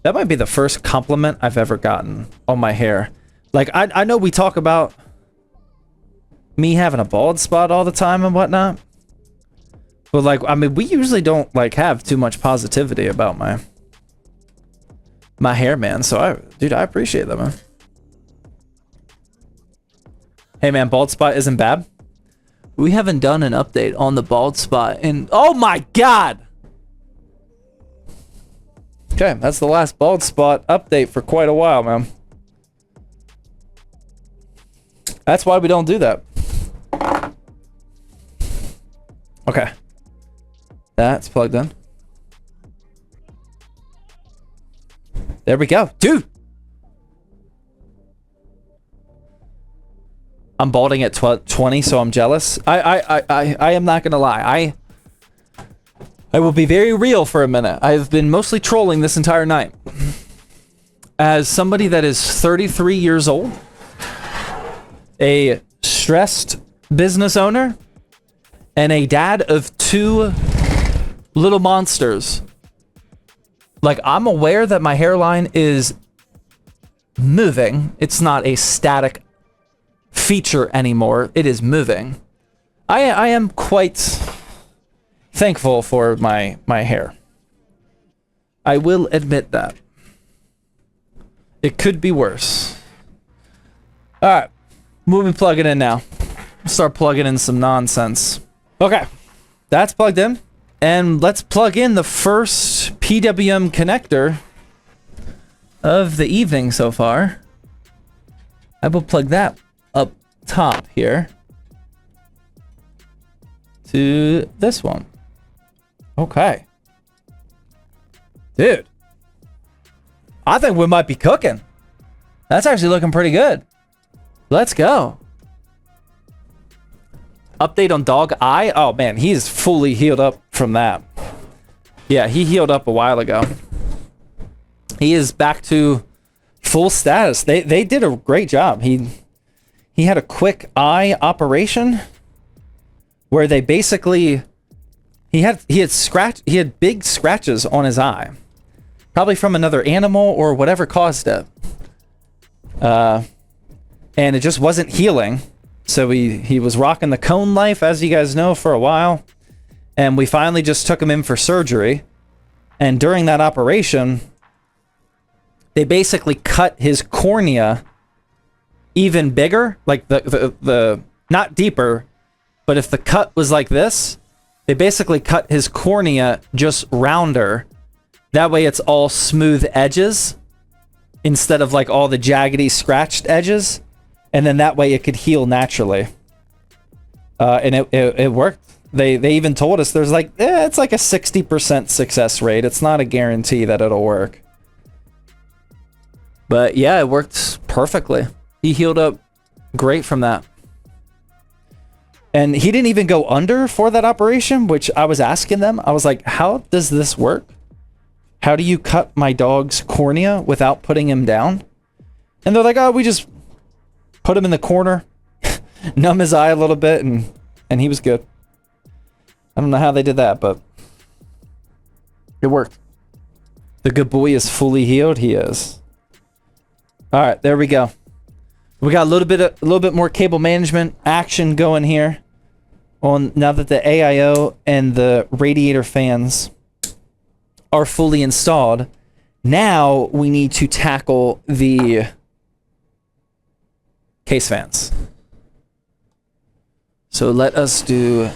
That might be the first compliment I've ever gotten on my hair. Like, I know we talk about me having a bald spot all the time and whatnot. But, like, I mean, we usually don't, like, have too much positivity about my hair, man. So, dude, I appreciate that, man. Hey, man, bald spot isn't bad. We haven't done an update on the bald spot in... Oh, my God! Okay, that's the last bald spot update for quite a while, man. That's why we don't do that. Okay. That's plugged in. There we go. Dude! I'm balding at 20, so I'm jealous. I am not gonna lie. I will be very real for a minute. I've been mostly trolling this entire night. As somebody that is 33 years old, a stressed business owner, and a dad of 2 little monsters. Like, I'm aware that my hairline is moving. It's not a static feature anymore. It is moving. I am quite thankful for my hair. I will admit that. It could be worse. Alright. We'll be plugging in now. Start plugging in some nonsense. Okay. That's plugged in. And let's plug in the first PWM connector of the evening so far. I will plug that up top here to this one. Okay. Dude. I think we might be cooking. That's actually looking pretty good. Let's go. Update on dog eye. Oh man, he's fully healed up from that. Yeah, he healed up a while ago. He is back to full status. They did a great job. He had a quick eye operation where they basically he had big scratches on his eye. Probably from another animal or whatever caused it. And it just wasn't healing. So he was rocking the cone life, as you guys know, for a while. And we finally just took him in for surgery. And during that operation, they basically cut his cornea even bigger. Like the not deeper, but if the cut was like this, they basically cut his cornea just rounder. That way it's all smooth edges instead of like all the jaggedy scratched edges. And then that way it could heal naturally. And it worked. They even told us there's like, it's like a 60% success rate. It's not a guarantee that it'll work. But yeah, it worked perfectly. He healed up great from that. And he didn't even go under for that operation, which I was asking them. I was like, how does this work? How do you cut my dog's cornea without putting him down? And they're like, oh, we just put him in the corner, numb his eye a little bit, and he was good. I don't know how they did that, but it worked. The good boy is fully healed. He is. All right, there we go. We got a little bit more cable management action going here. On now that the AIO and the radiator fans are fully installed, now we need to tackle the case fans. So let us do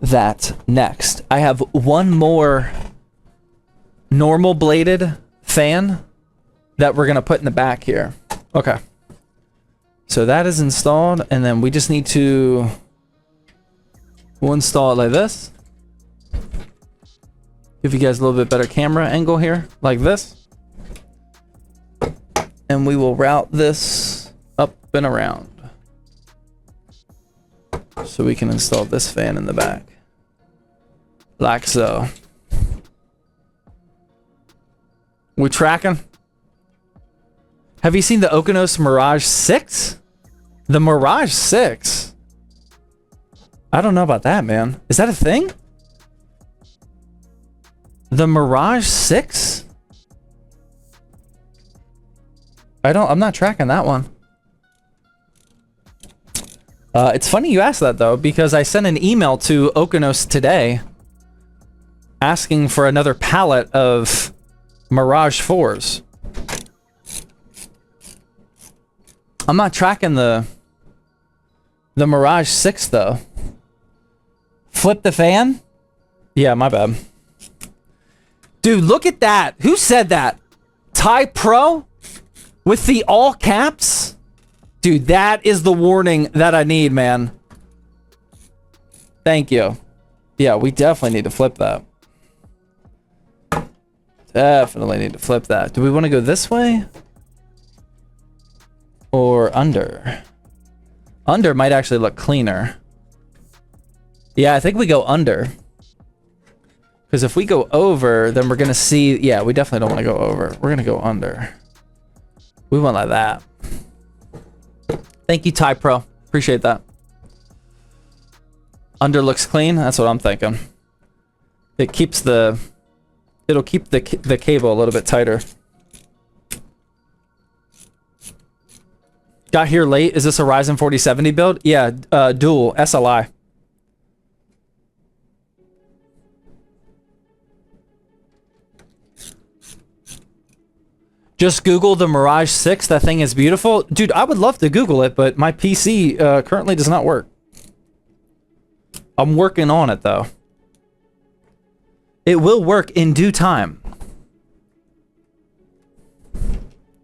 that next. I have one more normal bladed fan that we're gonna put in the back here. Okay. So that is installed, and then we just need to we'll install it like this. Give you guys a little bit better camera angle here, like this. And we will route this up and around. So we can install this fan in the back. Like so. We tracking? Have you seen the Okonos Mirage 6? The Mirage 6? I don't know about that, man. Is that a thing? The Mirage 6? I'm not tracking that one. It's funny you asked that though, because I sent an email to Okanos today asking for another pallet of Mirage 4s. I'm not tracking the Mirage 6 though. Flip the fan? Yeah, my bad. Dude, look at that. Who said that? Ty Pro? With the all caps? Dude, that is the warning that I need, man. Thank you. Yeah, we definitely need to flip that. Definitely need to flip that. Do we want to go this way? Or under? Under might actually look cleaner. Yeah, I think we go under. Because if we go over, then we're going to see... Yeah, we definitely don't want to go over. We're going to go under. We want like that. Thank you, Ty Pro. Appreciate that. Under looks clean. That's what I'm thinking. It keeps the... It'll keep the cable a little bit tighter. Got here late. Is this a Ryzen 4070 build? Yeah, dual SLI. Just Google the Mirage 6. That thing is beautiful. Dude, I would love to Google it, but my PC currently does not work. I'm working on it, though. It will work in due time.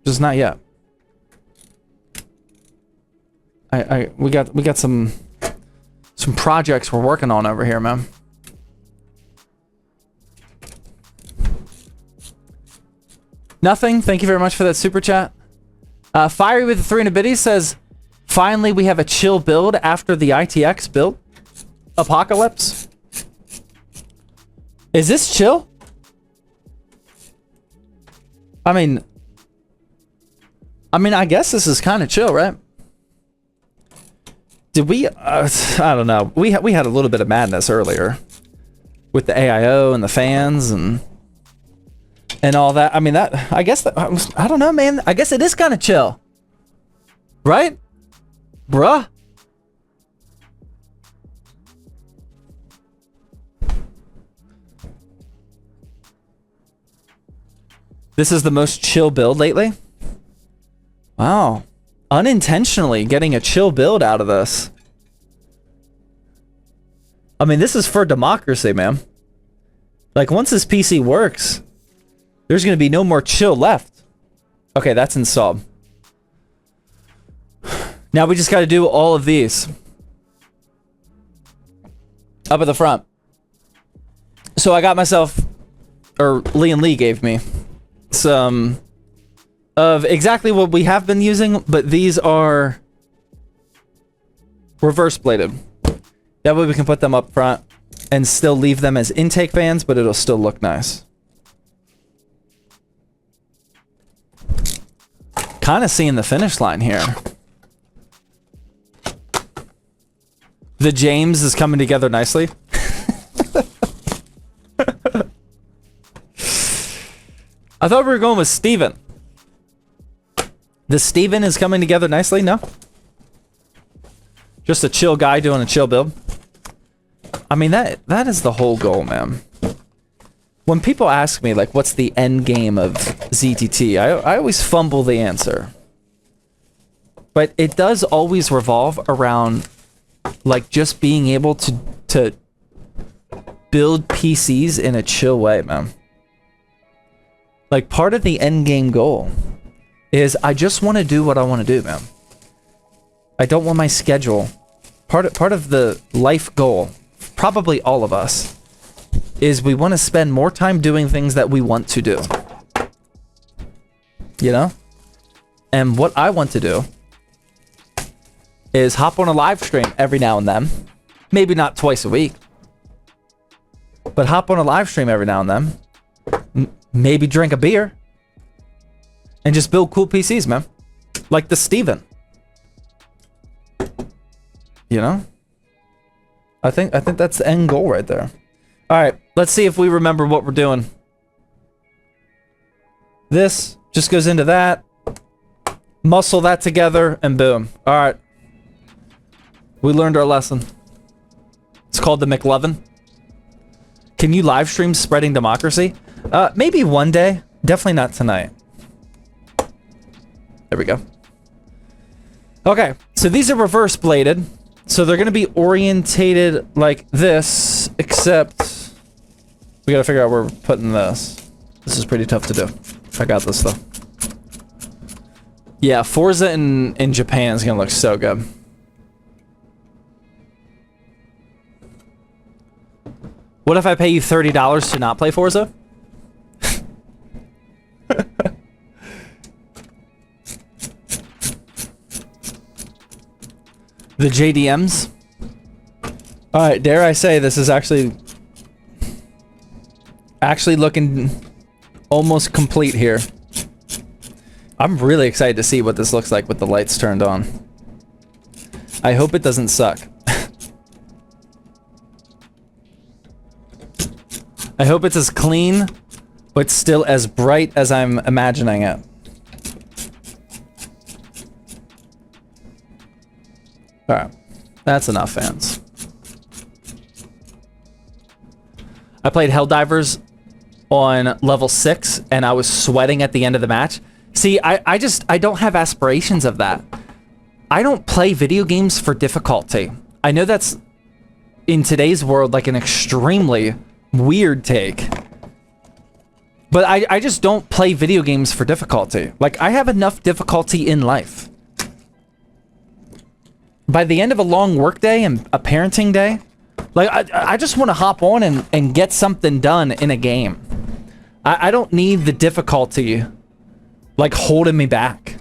Just not yet. We got some projects we're working on over here, man. Nothing. Thank you very much for that super chat. Fiery with the 300 biddies says, finally we have a chill build after the RTX build. Apocalypse. Is this chill? I mean, I guess this is kind of chill, right? Did we? I don't know. We had a little bit of madness earlier with the AIO and the fans and all that. I mean, that I guess that I don't know, man. I guess it is kind of chill, right, bruh? This is the most chill build lately. Wow. Unintentionally getting a chill build out of this. I mean, this is for democracy, man. Like, once this PC works, there's going to be no more chill left. Okay, that's installed. Now we just got to do all of these. Up at the front. So I got myself, or Lee and Lee gave me, some of exactly what we have been using, but these are reverse bladed. That way we can put them up front and still leave them as intake fans, but it'll still look nice. Kind of seeing the finish line here. The James is coming together nicely. I thought we were going with Steven. The Steven is coming together nicely? No? Just a chill guy doing a chill build? I mean, that is the whole goal, man. When people ask me, like, what's the end game of ZTT, I always fumble the answer. But it does always revolve around, like, just being able to build PCs in a chill way, man. Like, part of the end game goal is I just want to do what I want to do, man. I don't want my schedule. Part of the life goal, probably all of us, is we want to spend more time doing things that we want to do. You know? And what I want to do is hop on a live stream every now and then. Maybe not twice a week. But hop on a live stream every now and then. Maybe drink a beer. And just build cool PCs, man. Like the Steven. You know? I think that's the end goal right there. Alright, let's see if we remember what we're doing. This just goes into that. Muscle that together, and boom. All right. We learned our lesson. It's called the McLovin. Can you live stream spreading democracy? Maybe one day. Definitely not tonight. There we go. Okay, so these are reverse bladed. So they're going to be orientated like this, except we got to figure out where we're putting this. This is pretty tough to do. I got this though. Yeah, Forza in Japan is going to look so good. What if I pay you $30 to not play Forza? The JDMs. Alright, dare I say this is actually looking almost complete here. I'm really excited to see what this looks like with the lights turned on. I hope it doesn't suck. I hope it's as clean, but still as bright as I'm imagining it. Alright, that's enough, fans. I played Helldivers on level 6, and I was sweating at the end of the match. See, I don't have aspirations of that. I don't play video games for difficulty. I know that's, in today's world, like an extremely weird take. But I just don't play video games for difficulty. Like, I have enough difficulty in life. By the end of a long workday and a parenting day, like, I just want to hop on and get something done in a game. I don't need the difficulty, like, holding me back.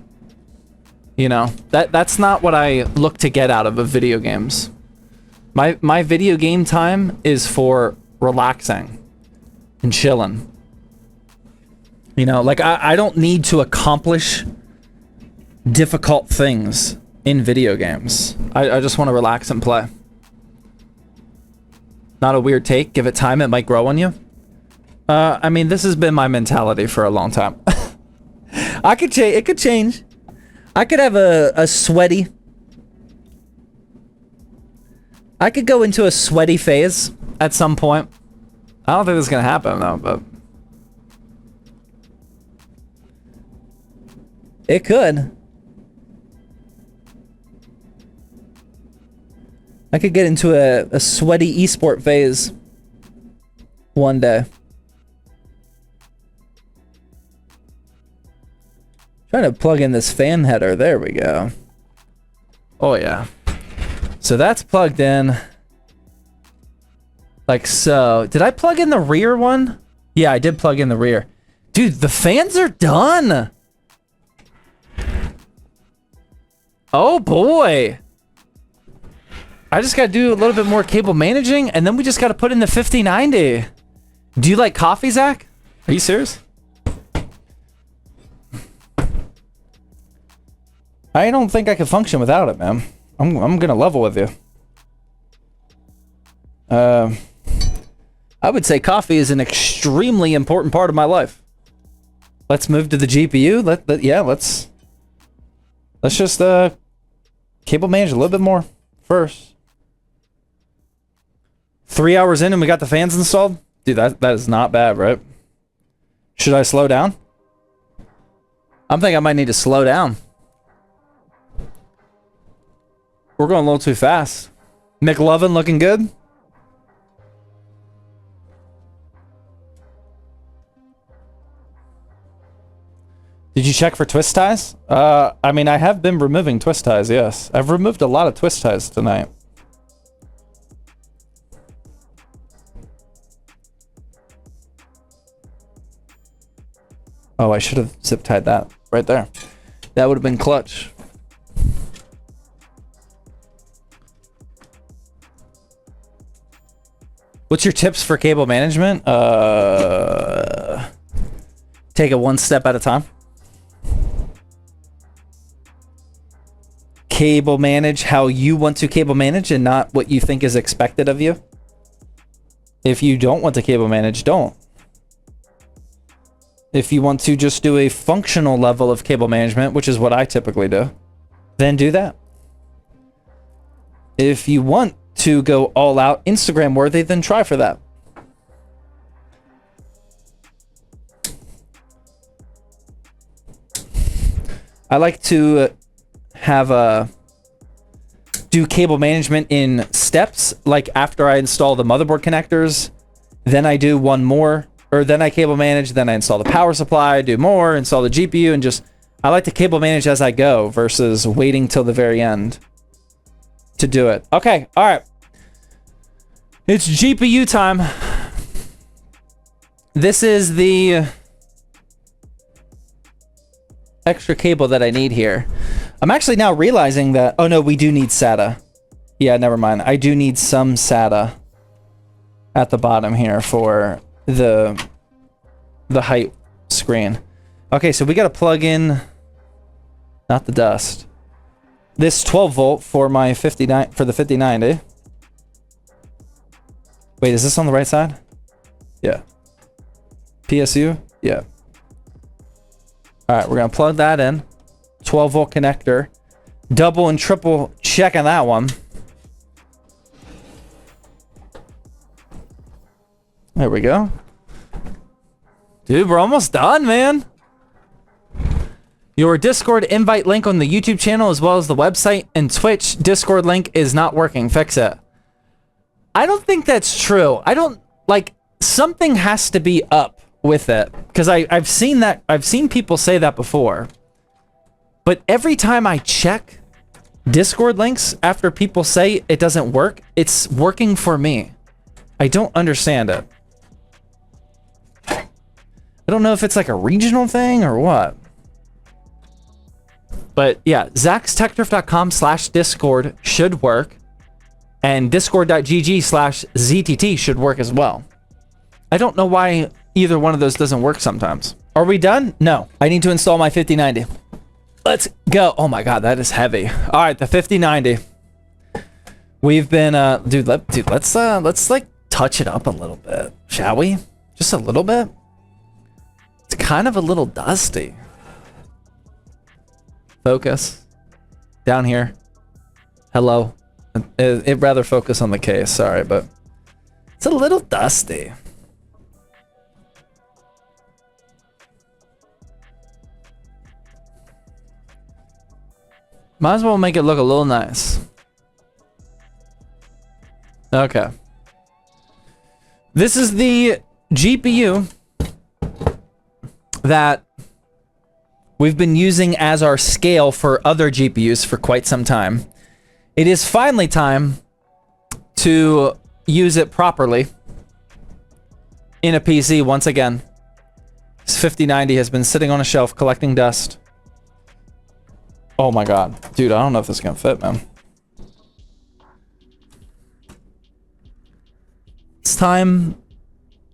You know? That's not what I look to get out of video games. My video game time is for relaxing and chilling. You know, like, I don't need to accomplish difficult things in video games. I just want to relax and play. Not a weird take. Give it time, it might grow on you. I mean, this has been my mentality for a long time. It could change. I could have a sweaty... I could go into a sweaty phase at some point. I don't think this is gonna happen though, but... it could. I could get into a sweaty esport phase one day. Trying to plug in this fan header. There we go. Oh yeah. So that's plugged in. Like so. Did I plug in the rear one? Yeah, I did plug in the rear. Dude, the fans are done. Oh boy. I just gotta do a little bit more cable managing, and then we just gotta put in the 5090. Do you like coffee, Zach? Are you serious? I don't think I could function without it, man. I'm gonna level with you. I would say coffee is an extremely important part of my life. Let's move to the GPU. Let's just cable manage a little bit more first. 3 hours in and we got the fans installed? Dude, that is not bad, right? Should I slow down? I'm thinking I might need to slow down. We're going a little too fast. McLovin looking good. Did you check for twist ties? I mean, I have been removing twist ties, yes. I've removed a lot of twist ties tonight. Oh, I should have zip tied that right there. That would have been clutch. What's your tips for cable management? Take it one step at a time. Cable manage how you want to cable manage and not what you think is expected of you. If you don't want to cable manage, don't. If you want to just do a functional level of cable management, which is what I typically do, then do that. If you want to go all out Instagram worthy, then try for that. I like to have do cable management in steps. Like after I install the motherboard connectors, then I do one more, or then I cable manage, then I install the power supply, do more, install the GPU, and just, I like to cable manage as I go versus waiting till the very end to do it. Okay, all right. It's GPU time. This is the extra cable that I need here. I'm actually now realizing that, oh no, we do need SATA. Yeah, never mind. I do need some SATA at the bottom here for the Hyte screen. Okay, so we got to plug in, not the dust, this 12 volt for my 59 for the 5090. Wait, is this on the right side? Yeah. PSU? Yeah. All right, we're gonna plug that in. 12 volt connector. Double and triple checking that one. There we go. Dude, we're almost done, man. Your Discord invite link on the YouTube channel as well as the website and Twitch Discord link is not working. Fix it. I don't think that's true. I don't, like, something has to be up with it, because I've seen that, I've seen people say that before. But every time I check Discord links after people say it doesn't work, it's working for me. I don't understand it. I don't know if it's like a regional thing or what. But yeah, zaxtechthrift.com/discord should work. And discord.gg/ZTT should work as well. I don't know why either one of those doesn't work sometimes. Are we done? No. I need to install my 5090. Let's go. Oh my god, that is heavy. All right, the 5090. We've been dude, let's like touch it up a little bit, shall we? Just a little bit. It's kind of a little dusty. Focus. Down here. Hello. It'd rather focus on the case, sorry, but it's a little dusty. Might as well make it look a little nice. Okay. This is the GPU that we've been using as our scale for other GPUs for quite some time. It is finally time to use it properly in a PC once again. This 5090 has been sitting on a shelf collecting dust. Oh my god. Dude, I don't know if this is gonna fit, man. It's time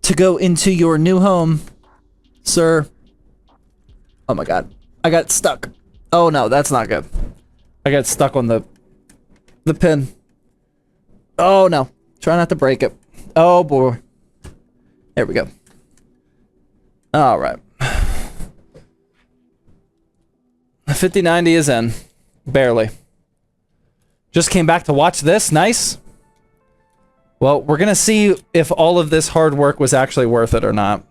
to go into your new home, sir. Oh my god. I got stuck. Oh no, that's not good. I got stuck on the pin. Oh no. Try not to break it. Oh boy. There we go. Alright. The 5090 is in. Barely. Just came back to watch this. Nice. Well, we're gonna see if all of this hard work was actually worth it or not.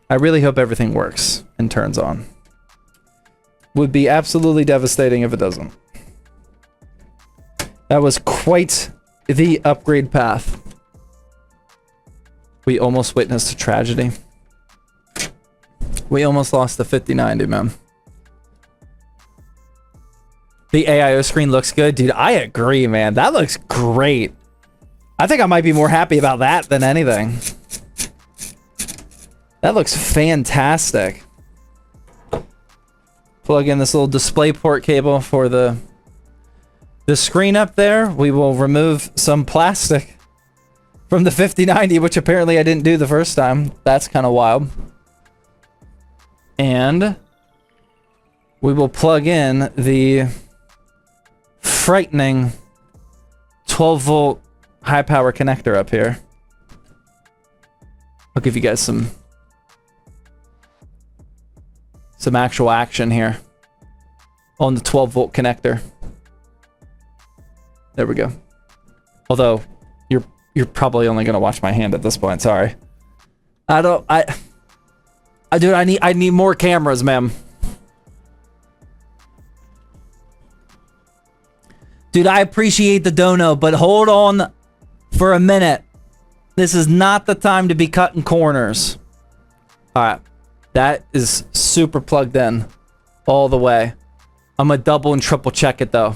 I really hope everything works and turns on. Would be absolutely devastating if it doesn't. That was quite the upgrade path. We almost witnessed a tragedy. We almost lost the 5090, man. The AIO screen looks good. Dude, I agree, man. That looks great. I think I might be more happy about that than anything. That looks fantastic. Plug in this little display port cable for the screen up there. We will remove some plastic from the 5090, which apparently I didn't do the first time. That's kind of wild. And we will plug in the frightening 12 volt high power connector up here. I'll give you guys some actual action here on the 12-volt connector. There we go. Although you're probably only gonna watch my hand at this point. Sorry. Dude, I need more cameras, man. Dude, I appreciate the dono, but hold on for a minute. This is not the time to be cutting corners. All right. That is super plugged in all the way. I'm gonna double and triple check it though.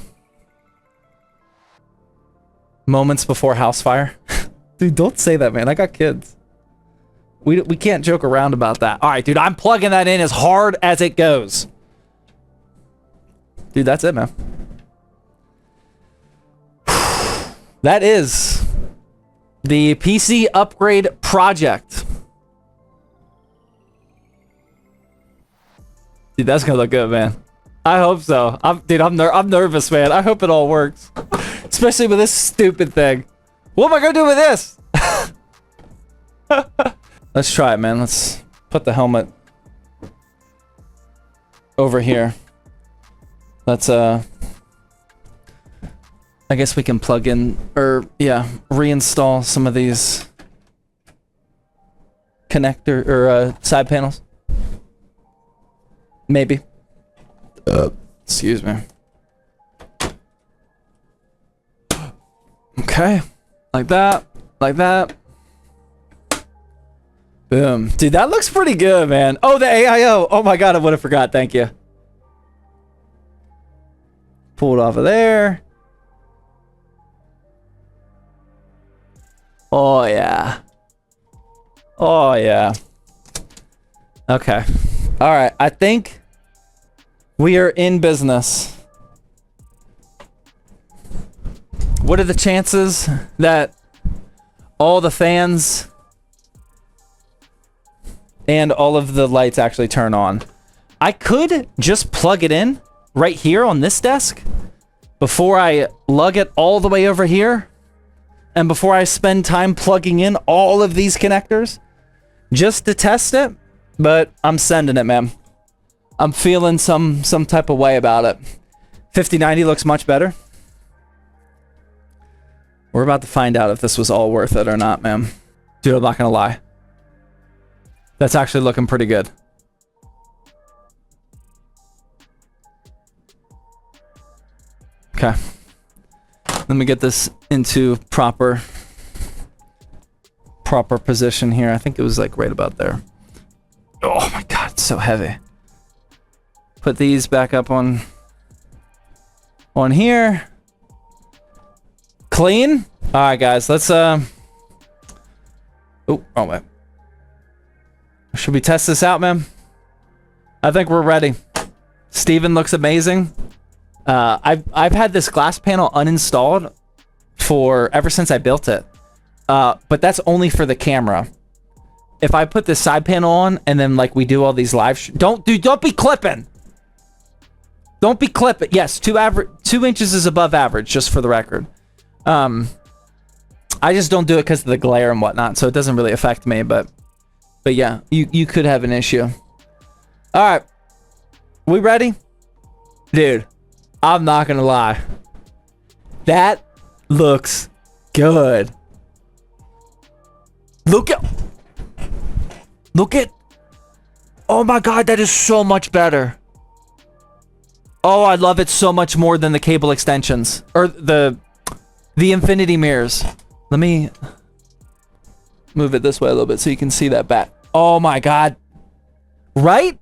Moments before house fire. Dude, don't say that, man. I got kids. We can't joke around about that. All right, dude, I'm plugging that in as hard as it goes. Dude, that's it, man. That is the PC upgrade project. Dude, that's gonna look good, man. I hope so. I'm nervous, man. I hope it all works. Especially with this stupid thing. What am I gonna do with this? Let's try it, man. Let's put the helmet over here. Let's, I guess we can plug in, or, yeah, reinstall some of these connector, or, side panels. Maybe. Excuse me. Okay. Like that. Like that. Boom. Dude, that looks pretty good, man. Oh, the AIO. Oh my god, I would have forgot. Thank you. Pull it off of there. Oh, yeah. Oh, yeah. Okay. All right. I think we are in business. What are the chances that all the fans and all of the lights actually turn on? I could just plug it in right here on this desk before I lug it all the way over here and before I spend time plugging in all of these connectors just to test it, but I'm sending it, man. I'm feeling some type of way about it. 5090 looks much better. We're about to find out if this was all worth it or not, man. Dude, I'm not gonna lie. That's actually looking pretty good. Okay. Let me get this into proper position here. I think it was like right about there. Oh my god, it's so heavy. Put these back up on here. Clean. All right, guys. Let's oh, wrong way. Should we test this out, man? I think we're ready. Steven looks amazing. I've had this glass panel uninstalled for ever since I built it. But that's only for the camera. If I put this side panel on and then like we do all these live don't be clipping. Don't be clipping. Yes, 2 inches is above average, just for the record. I just don't do it because of the glare and whatnot, so it doesn't really affect me, but yeah, you could have an issue. All right, we ready? Dude, I'm not gonna lie. That looks good. Look at... Oh my god, that is so much better. Oh, I love it so much more than the cable extensions. Or the infinity mirrors. Let me move it this way a little bit so you can see that back. Oh my god. Right?